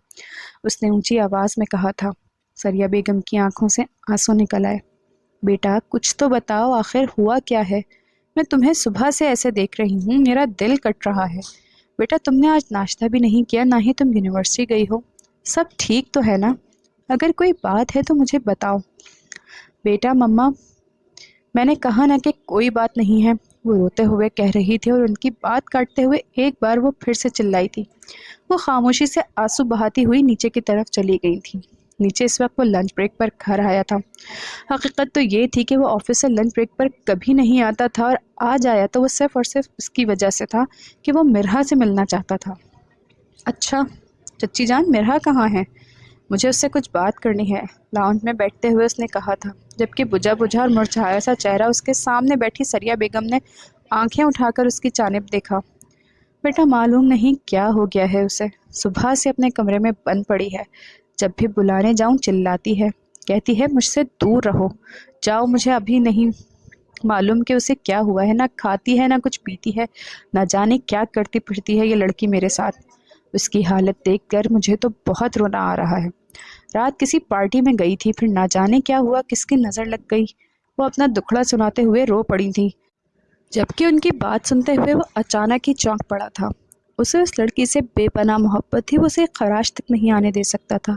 اس نے اونچی آواز میں کہا تھا۔ ثریا بیگم کی آنکھوں سے آنسو نکل آئے۔ بیٹا، کچھ تو بتاؤ، آخر ہوا کیا ہے؟ میں تمہیں صبح سے ایسے دیکھ رہی ہوں، میرا دل کٹ رہا ہے۔ بیٹا تم نے آج ناشتہ بھی نہیں کیا، نہ ہی تم یونیورسٹی گئی ہو۔ سب ٹھیک تو ہے نا؟ اگر کوئی بات ہے تو مجھے بتاؤ۔ بیٹا مما، میں نے کہا نا کہ کوئی بات نہیں ہے، وہ روتے ہوئے کہہ رہی تھی اور ان کی بات کاٹتے ہوئے ایک بار وہ پھر سے چلائی تھی۔ وہ خاموشی سے آنسو بہاتی ہوئی نیچے کی طرف چلی گئی تھی۔ نیچے اس وقت وہ لنچ بریک پر گھر آیا تھا۔ حقیقت تو یہ تھی کہ وہ آفس سے لنچ بریک پر کبھی نہیں آتا تھا، اور آج آیا تو وہ صرف اور صرف اس کی وجہ سے تھا کہ وہ مرحا سے ملنا چاہتا تھا۔ اچھا چچی جان، مرحا کہاں ہے؟ مجھے اس سے کچھ بات کرنی ہے، لاؤنج میں بیٹھتے ہوئے اس نے کہا تھا، جبکہ بجھا بجھا اور مرجھایا سا چہرہ اس کے سامنے بیٹھی سریا بیگم نے آنکھیں اٹھا کر اس کی جانب دیکھا۔ بیٹا معلوم نہیں کیا ہو گیا ہے اسے، صبح سے اپنے کمرے میں بند پڑی ہے، جب بھی بلانے جاؤں چلاتی ہے، کہتی ہے مجھ سے دور رہو، جاؤ، مجھے ابھی نہیں معلوم کہ اسے کیا ہوا ہے، نہ کھاتی ہے نہ کچھ پیتی ہے، نہ جانے کیا کرتی پھرتی ہے یہ لڑکی میرے ساتھ۔ اس کی حالت دیکھ کر مجھے تو بہت رونا آ رہا ہے۔ رات کسی پارٹی میں گئی تھی، پھر نہ جانے کیا ہوا، کس کی نظر لگ گئی، وہ اپنا دکھڑا سناتے ہوئے رو پڑی تھی، جبکہ ان کی بات سنتے ہوئے وہ اچانک ہی چونک پڑا تھا۔ اسے اس لڑکی سے بے پناہ محبت تھی، وہ اسے خراش تک نہیں آنے دے سکتا تھا،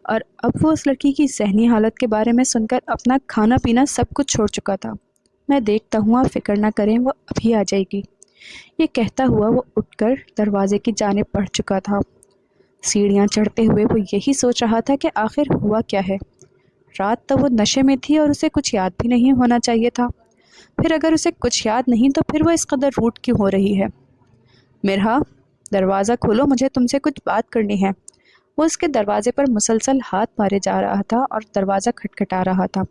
اور اب وہ اس لڑکی کی ذہنی حالت کے بارے میں سن کر اپنا کھانا پینا سب کچھ چھوڑ چکا تھا۔ میں دیکھتا ہوں، آپ فکر نہ کریں، وہ ابھی آ جائے گی۔ یہ کہتا ہوا وہ اٹھ کر دروازے کی جانب بڑھ چکا تھا۔ سیڑھیاں چڑھتے ہوئے وہ یہی سوچ رہا تھا کہ آخر ہوا کیا ہے۔ رات تو وہ نشے میں تھی اور اسے کچھ یاد بھی نہیں ہونا چاہیے تھا، پھر اگر اسے کچھ یاد نہیں تو پھر وہ اس قدر روٹ کیوں ہو رہی ہے؟ مرحا، دروازہ کھولو، مجھے تم سے کچھ بات کرنی ہے۔ وہ اس کے دروازے پر مسلسل ہاتھ مارے جا رہا تھا اور دروازہ کھٹکھٹا رہا تھا،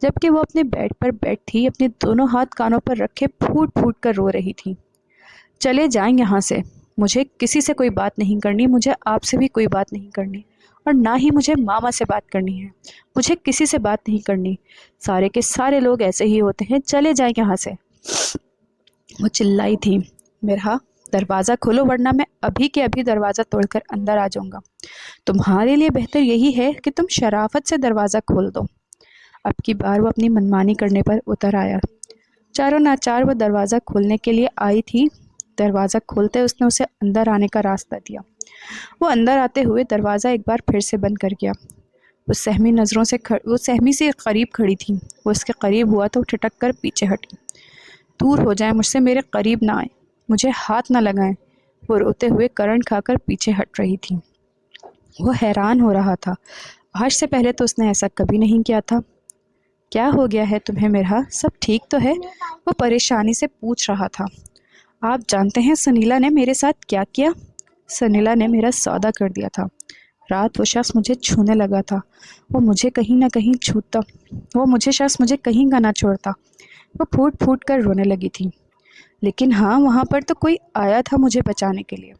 جبکہ وہ اپنے بیڈ پر بیٹھی اپنے دونوں ہاتھ کانوں پر رکھے پھوٹ پھوٹ کر رو رہی تھی۔ چلے جائیں یہاں سے، مجھے کسی سے کوئی بات نہیں کرنی، مجھے آپ سے بھی کوئی بات نہیں کرنی، اور نہ ہی مجھے ماما سے بات کرنی ہے، مجھے کسی سے بات نہیں کرنی، سارے کے سارے لوگ ایسے ہی ہوتے ہیں، چلے جائیں یہاں سے۔ وہ چلائی تھی، مرحا دروازہ کھولو ورنہ میں ابھی کے ابھی دروازہ توڑ کر اندر آ جاؤں گا۔ تمہارے لیے بہتر یہی ہے کہ تم شرافت سے دروازہ کھول دو۔ اب کی بار وہ اپنی منمانی کرنے پر اتر آیا۔ چاروں ناچار وہ دروازہ کھولنے کے لیے آئی تھی۔ دروازہ کھولتے اس نے اسے اندر آنے کا راستہ دیا۔ وہ اندر آتے ہوئے دروازہ ایک بار پھر سے بند کر گیا۔ وہ سہمی سے قریب کھڑی تھی، وہ اس کے قریب ہوا تو ٹھٹک کر پیچھے ہٹی۔ دور ہو جائیں مجھ سے، میرے قریب نہ آئیں، مجھے ہاتھ نہ لگائیں۔ وہ روتے ہوئے کرنٹ کھا کر پیچھے ہٹ رہی تھی۔ وہ حیران ہو رہا تھا، آج سے پہلے تو اس نے ایسا کبھی نہیں کیا تھا۔ کیا ہو گیا ہے تمہیں مرحا، سب ٹھیک تو ہے؟ وہ پریشانی سے پوچھ رہا تھا۔ آپ جانتے ہیں سنیلا نے میرے ساتھ کیا کیا؟ سنیلا نے میرا سودا کر دیا تھا۔ رات وہ شخص مجھے چھونے لگا تھا، وہ مجھے کہیں نہ کہیں چھوتا، وہ شخص مجھے کہیں کا نہ چھوڑتا۔ وہ پھوٹ پھوٹ کر رونے لگی تھی۔ لیکن ہاں، وہاں پر تو کوئی آیا تھا مجھے بچانے کے لیے۔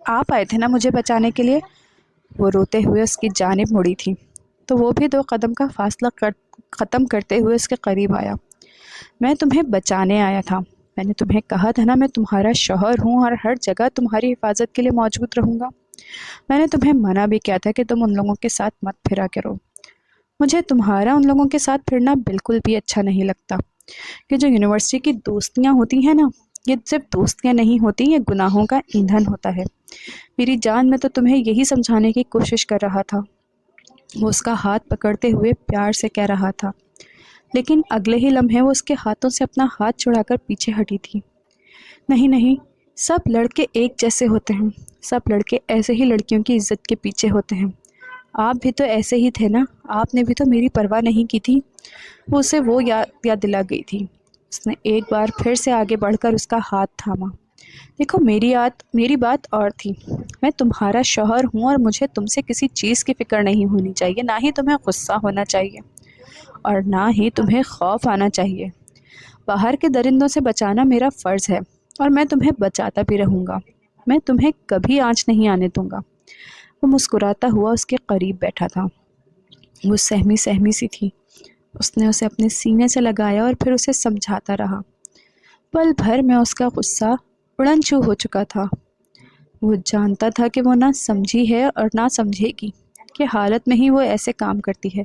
آپ آئے تھے نا مجھے بچانے کے لیے؟ وہ روتے ہوئے اس کی جانب مڑی تھی، تو وہ بھی 2 قدم کا فاصلہ ختم کرتے ہوئے اس کے قریب آیا۔ میں تمہیں بچانے آیا تھا، میں نے تمہیں کہا تھا نا میں تمہارا شوہر ہوں اور ہر جگہ تمہاری حفاظت کے لیے موجود رہوں گا۔ میں نے تمہیں منع بھی کیا تھا کہ تم ان لوگوں کے ساتھ مت پھرا کرو۔ مجھے تمہارا ان لوگوں کے ساتھ پھرنا بالکل بھی اچھا نہیں لگتا۔ کہ جو یونیورسٹی کی دوستیاں ہوتی ہیں نا، یہ صرف دوستیاں نہیں ہوتی، یہ گناہوں کا ایندھن ہوتا ہے۔ میری جان، میں تو تمہیں یہی سمجھانے کی کوشش کر رہا تھا۔ وہ اس کا ہاتھ پکڑتے ہوئے پیار سے کہہ رہا تھا، لیکن اگلے ہی لمحے وہ اس کے ہاتھوں سے اپنا ہاتھ چھڑا کر پیچھے ہٹی تھی۔ نہیں نہیں، سب لڑکے ایک جیسے ہوتے ہیں، سب لڑکے ایسے ہی لڑکیوں کی عزت کے پیچھے ہوتے ہیں۔ آپ بھی تو ایسے ہی تھے نا، آپ نے بھی تو میری پرواہ نہیں کی تھی۔ وہ اسے یاد دلا گئی تھی۔ اس نے ایک بار پھر سے آگے بڑھ کر اس کا ہاتھ تھاما۔ دیکھو میری بات اور تھی، میں تمہارا شوہر ہوں اور مجھے تم سے کسی چیز کی فکر نہیں ہونی چاہیے، نہ ہی تمہیں غصہ ہونا چاہیے اور نہ ہی تمہیں خوف آنا چاہیے۔ باہر کے درندوں سے بچانا میرا فرض ہے اور میں تمہیں بچاتا بھی رہوں گا، میں تمہیں کبھی آنچ نہیں آنے دوں گا۔ وہ مسکراتا ہوا اس کے قریب بیٹھا تھا۔ وہ سہمی سی تھی۔ اس نے اسے اپنے سینے سے لگایا اور پھر اسے سمجھاتا رہا۔ پل بھر میں اس کا غصہ اڑن چھو ہو چکا تھا۔ وہ جانتا تھا کہ وہ نہ سمجھی ہے اور نہ سمجھے گی کہ حالت میں ہی وہ ایسے کام کرتی ہے۔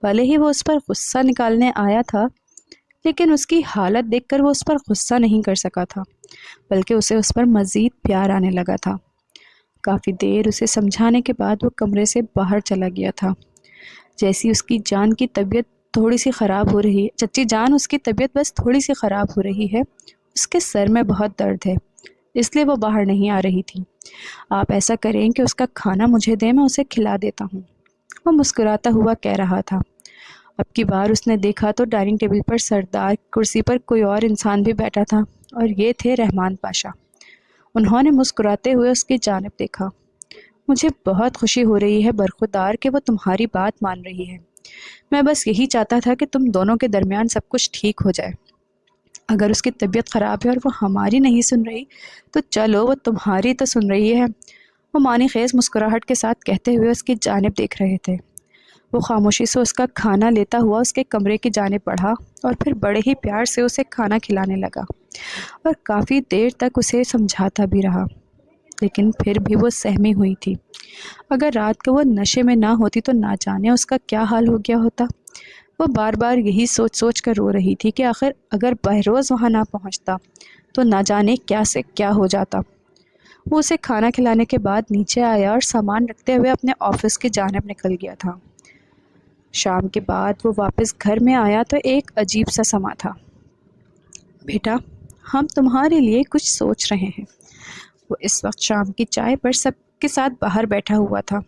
بھلے ہی وہ اس پر غصہ نکالنے آیا تھا، لیکن اس کی حالت دیکھ کر وہ اس پر غصہ نہیں کر سکا تھا، بلکہ اسے اس پر مزید پیار آنے لگا تھا۔ کافی دیر اسے سمجھانے کے بعد وہ کمرے سے باہر چلا گیا تھا۔ جیسی اس کی جان کی طبیعت تھوڑی سی خراب ہو رہی ہے، چچی جان اس کی طبیعت بس تھوڑی سی خراب ہو رہی ہے، اس کے سر میں بہت درد ہے، اس لیے وہ باہر نہیں آ رہی تھی۔ آپ ایسا کریں کہ اس کا کھانا مجھے دیں، میں اسے کھلا دیتا ہوں، وہ مسکراتا ہوا کہہ رہا تھا۔ اب کی بار اس نے دیکھا تو ڈائننگ ٹیبل پر سردار کرسی پر کوئی اور انسان بھی بیٹھا تھا، اور یہ تھے رحمان پاشا۔ انہوں نے مسکراتے ہوئے اس کی جانب دیکھا۔ مجھے بہت خوشی ہو رہی ہے برخودار کہ وہ تمہاری بات مان رہی ہے۔ میں بس یہی چاہتا تھا کہ تم دونوں کے درمیان سب کچھ ٹھیک ہو جائے۔ اگر اس کی طبیعت خراب ہے اور وہ ہماری نہیں سن رہی تو چلو وہ تمہاری تو سن رہی ہے، وہ معنی خیز مسکراہٹ کے ساتھ کہتے ہوئے اس کی جانب دیکھ رہے تھے۔ وہ خاموشی سے اس کا کھانا لیتا ہوا اس کے کمرے کی جانب بڑھا اور پھر بڑے ہی پیار سے اسے کھانا کھلانے لگا، اور کافی دیر تک اسے سمجھاتا بھی رہا، لیکن پھر بھی وہ سہمی ہوئی تھی۔ اگر رات کو وہ نشے میں نہ ہوتی تو نہ جانے اس کا کیا حال ہو گیا ہوتا۔ وہ بار بار یہی سوچ سوچ کر رو رہی تھی کہ آخر اگر بہروز وہاں نہ پہنچتا تو نہ جانے کیا سے کیا ہو جاتا۔ وہ اسے کھانا کھلانے کے بعد نیچے آیا اور سامان رکھتے ہوئے اپنے آفس کی جانب نکل گیا تھا۔ شام کے بعد وہ واپس گھر میں آیا تو ایک عجیب سا سما تھا۔ بیٹا، ہم تمہارے لیے کچھ سوچ رہے ہیں۔ وہ اس وقت شام کی چائے پر سب کے ساتھ باہر بیٹھا ہوا تھا۔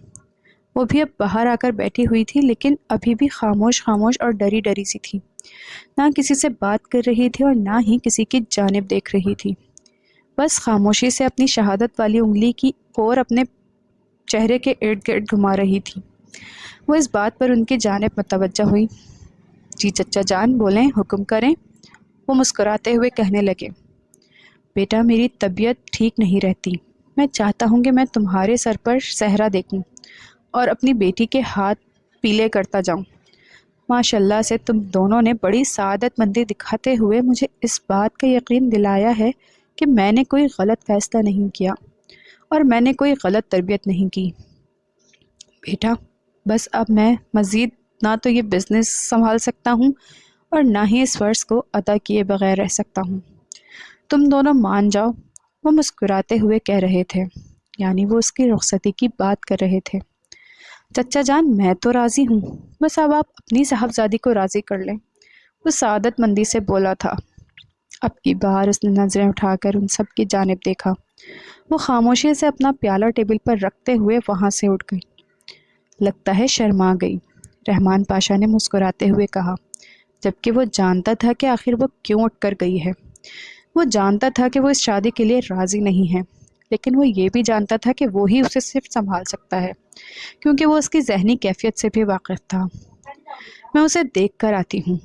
وہ بھی اب باہر آ کر بیٹھی ہوئی تھی، لیکن ابھی بھی خاموش خاموش اور ڈری ڈری سی تھی، نہ کسی سے بات کر رہی تھی اور نہ ہی کسی کی جانب دیکھ رہی تھی، بس خاموشی سے اپنی شہادت والی انگلی کی اور اپنے چہرے کے ارد گرد گھما رہی تھی۔ وہ اس بات پر ان کی جانب متوجہ ہوئی۔ جی چچا جان بولیں، حکم کریں، وہ مسکراتے ہوئے کہنے لگے۔ بیٹا، میری طبیعت ٹھیک نہیں رہتی، میں چاہتا ہوں کہ میں تمہارے سر پر صحرا دیکھوں اور اپنی بیٹی کے ہاتھ پیلے کرتا جاؤں۔ ماشاء اللہ سے تم دونوں نے بڑی سعادت مندی دکھاتے ہوئے مجھے اس بات کا یقین دلایا ہے کہ میں نے کوئی غلط فیصلہ نہیں کیا اور میں نے کوئی غلط تربیت نہیں کی۔ بیٹا، بس اب میں مزید نہ تو یہ بزنس سنبھال سکتا ہوں اور نہ ہی اس فرض کو ادا کیے بغیر رہ سکتا ہوں، تم دونوں مان جاؤ، وہ مسکراتے ہوئے کہہ رہے تھے، یعنی وہ اس کی رخصتی کی بات کر رہے تھے۔ چچا جان میں تو راضی ہوں، بس اب آپ اپنی صاحبزادی کو راضی کر لیں، وہ سعادت مندی سے بولا تھا۔ اب کی بار اس نے نظریں اٹھا کر ان سب کی جانب دیکھا۔ وہ خاموشی سے اپنا پیالہ ٹیبل پر رکھتے ہوئے وہاں سے اٹھ گئی۔ لگتا ہے شرما گئی، رحمان پاشا نے مسکراتے ہوئے کہا، جبکہ وہ جانتا تھا کہ آخر وہ کیوں اٹھ کر گئی ہے۔ وہ جانتا تھا کہ وہ اس شادی کے لیے راضی نہیں ہے، لیکن وہ یہ بھی جانتا تھا کہ وہی اسے صرف سنبھال سکتا ہے، کیونکہ وہ اس کی ذہنی کیفیت سے بھی واقف تھا۔ میں اسے دیکھ کر آتی ہوں،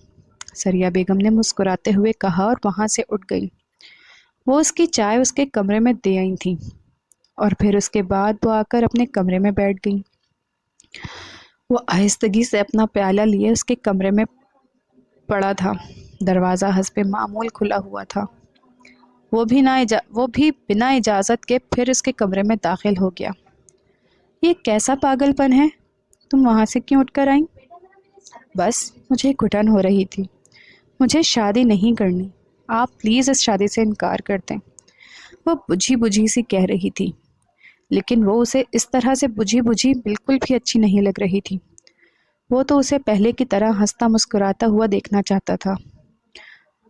سریہ بیگم نے مسکراتے ہوئے کہا اور وہاں سے اٹھ گئی۔ وہ اس کی چائے اس کے کمرے میں دے آئی تھیں اور پھر اس کے بعد وہ آ کر اپنے کمرے میں بیٹھ گئی۔ وہ آہستگی سے اپنا پیالہ لیے اس کے کمرے میں پڑا تھا۔ دروازہ حسب معمول کھلا ہوا تھا۔ وہ بھی بنا اجازت کے پھر اس کے کمرے میں داخل ہو گیا۔ یہ کیسا پاگل پن ہے؟ تم وہاں سے کیوں اٹھ کر آئیں؟ بس مجھے گھٹن ہو رہی تھی، مجھے شادی نہیں کرنی، آپ پلیز اس شادی سے انکار کر دیں، وہ بجھی بجھی سی کہہ رہی تھی، لیکن وہ اسے اس طرح سے بجھی بجھی بالکل بھی اچھی نہیں لگ رہی تھی۔ وہ تو اسے پہلے کی طرح ہنستا مسکراتا ہوا دیکھنا چاہتا تھا۔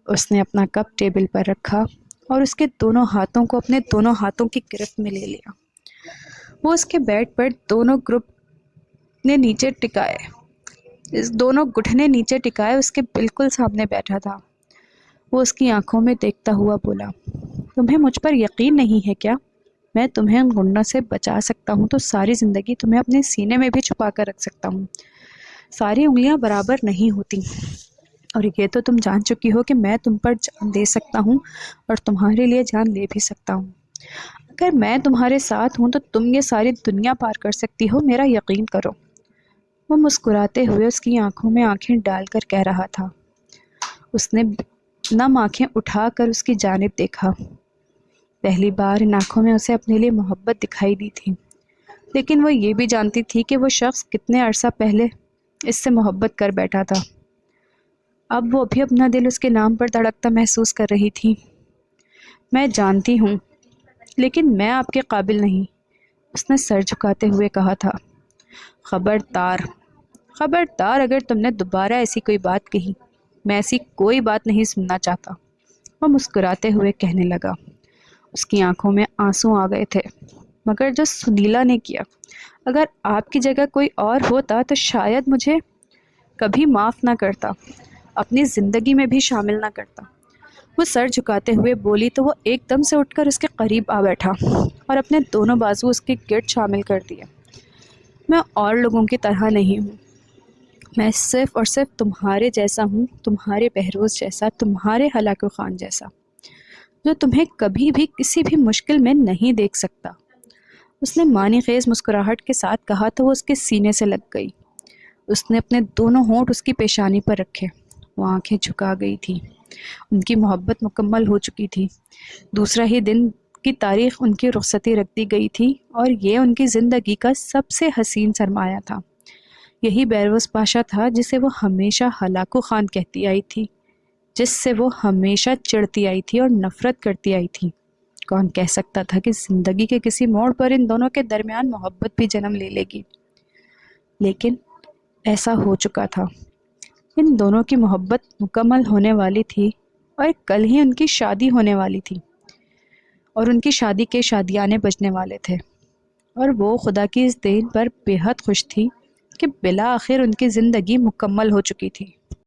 اس نے اپنا کپ ٹیبل پر رکھا اور اس کے دونوں ہاتھوں کو اپنے دونوں ہاتھوں کی گرفت میں لے لیا۔ وہ اس کے بیڈ پر دونوں گھٹنے نیچے ٹکائے اس کے بالکل سامنے بیٹھا تھا۔ وہ اس کی آنکھوں میں دیکھتا ہوا بولا، تمہیں مجھ پر یقین نہیں ہے کیا؟ میں تمہیں ان گنڈوں سے بچا سکتا ہوں تو ساری زندگی تمہیں اپنے سینے میں بھی چھپا کر رکھ سکتا ہوں۔ ساری انگلیاں برابر نہیں ہوتی، اور یہ تو تم جان چکی ہو کہ میں تم پر جان دے سکتا ہوں اور تمہارے لیے جان لے بھی سکتا ہوں۔ اگر میں تمہارے ساتھ ہوں تو تم یہ ساری دنیا پار کر سکتی ہو، میرا یقین کرو، وہ مسکراتے ہوئے اس کی آنکھوں میں آنکھیں ڈال کر کہہ رہا تھا۔ اس نے نم آنکھیں اٹھا کر اس کی جانب دیکھا۔ پہلی بار ان آنکھوں میں اسے اپنے لیے محبت دکھائی دی تھی، لیکن وہ یہ بھی جانتی تھی کہ وہ شخص کتنے عرصہ پہلے اس سے محبت کر بیٹھا تھا۔ اب وہ بھی اپنا دل اس کے نام پر دھڑکتا محسوس کر رہی تھی۔ میں جانتی ہوں، لیکن میں آپ کے قابل نہیں، اس نے سر جھکاتے ہوئے کہا تھا۔ خبردار، خبردار، اگر تم نے دوبارہ ایسی کوئی بات کہی، میں ایسی کوئی بات نہیں سننا چاہتا، وہ مسکراتے ہوئے کہنے لگا۔ اس کی آنکھوں میں آنسو آ گئے تھے، مگر جو سنیلا نے کیا، اگر آپ کی جگہ کوئی اور ہوتا تو شاید مجھے کبھی معاف نہ کرتا، اپنی زندگی میں بھی شامل نہ کرتا۔ وہ سر جھکاتے ہوئے بولی تو وہ ایک دم سے اٹھ کر اس کے قریب آ بیٹھا اور اپنے دونوں بازو اس کے گرد شامل کر دیے۔ میں اور لوگوں کی طرح نہیں ہوں، میں صرف اور صرف تمہارے جیسا ہوں، تمہارے بہروز جیسا، تمہارے ہلاک خان جیسا، جو تمہیں کبھی بھی کسی بھی مشکل میں نہیں دیکھ سکتا۔ اس نے معنی خیز مسکراہٹ کے ساتھ کہا تو وہ اس کے سینے سے لگ گئی۔ اس نے اپنے دونوں ہونٹ اس کی پیشانی پر رکھے، وہ آنکھیں جھکا گئی تھی۔ ان کی محبت مکمل ہو چکی تھی۔ دوسرا ہی دن کی تاریخ ان کی رخصتی رکھ دی گئی تھی، اور یہ ان کی زندگی کا سب سے حسین سرمایہ تھا۔ یہی بیروز پاشا تھا جسے وہ ہمیشہ ہلاکو خان کہتی آئی تھی، جس سے وہ ہمیشہ چڑھتی آئی تھی اور نفرت کرتی آئی تھی۔ کون کہہ سکتا تھا کہ زندگی کے کسی موڑ پر ان دونوں کے درمیان محبت بھی جنم لے لے گی؟ لیکن ایسا ہو چکا تھا۔ ان دونوں کی محبت مکمل ہونے والی تھی، اور کل ہی ان کی شادی ہونے والی تھی، اور ان کی شادی کے شادیانے بجنے والے تھے، اور وہ خدا کی اس دین پر بے حد خوش تھی کہ بالآخر ان کی زندگی مکمل ہو چکی تھی۔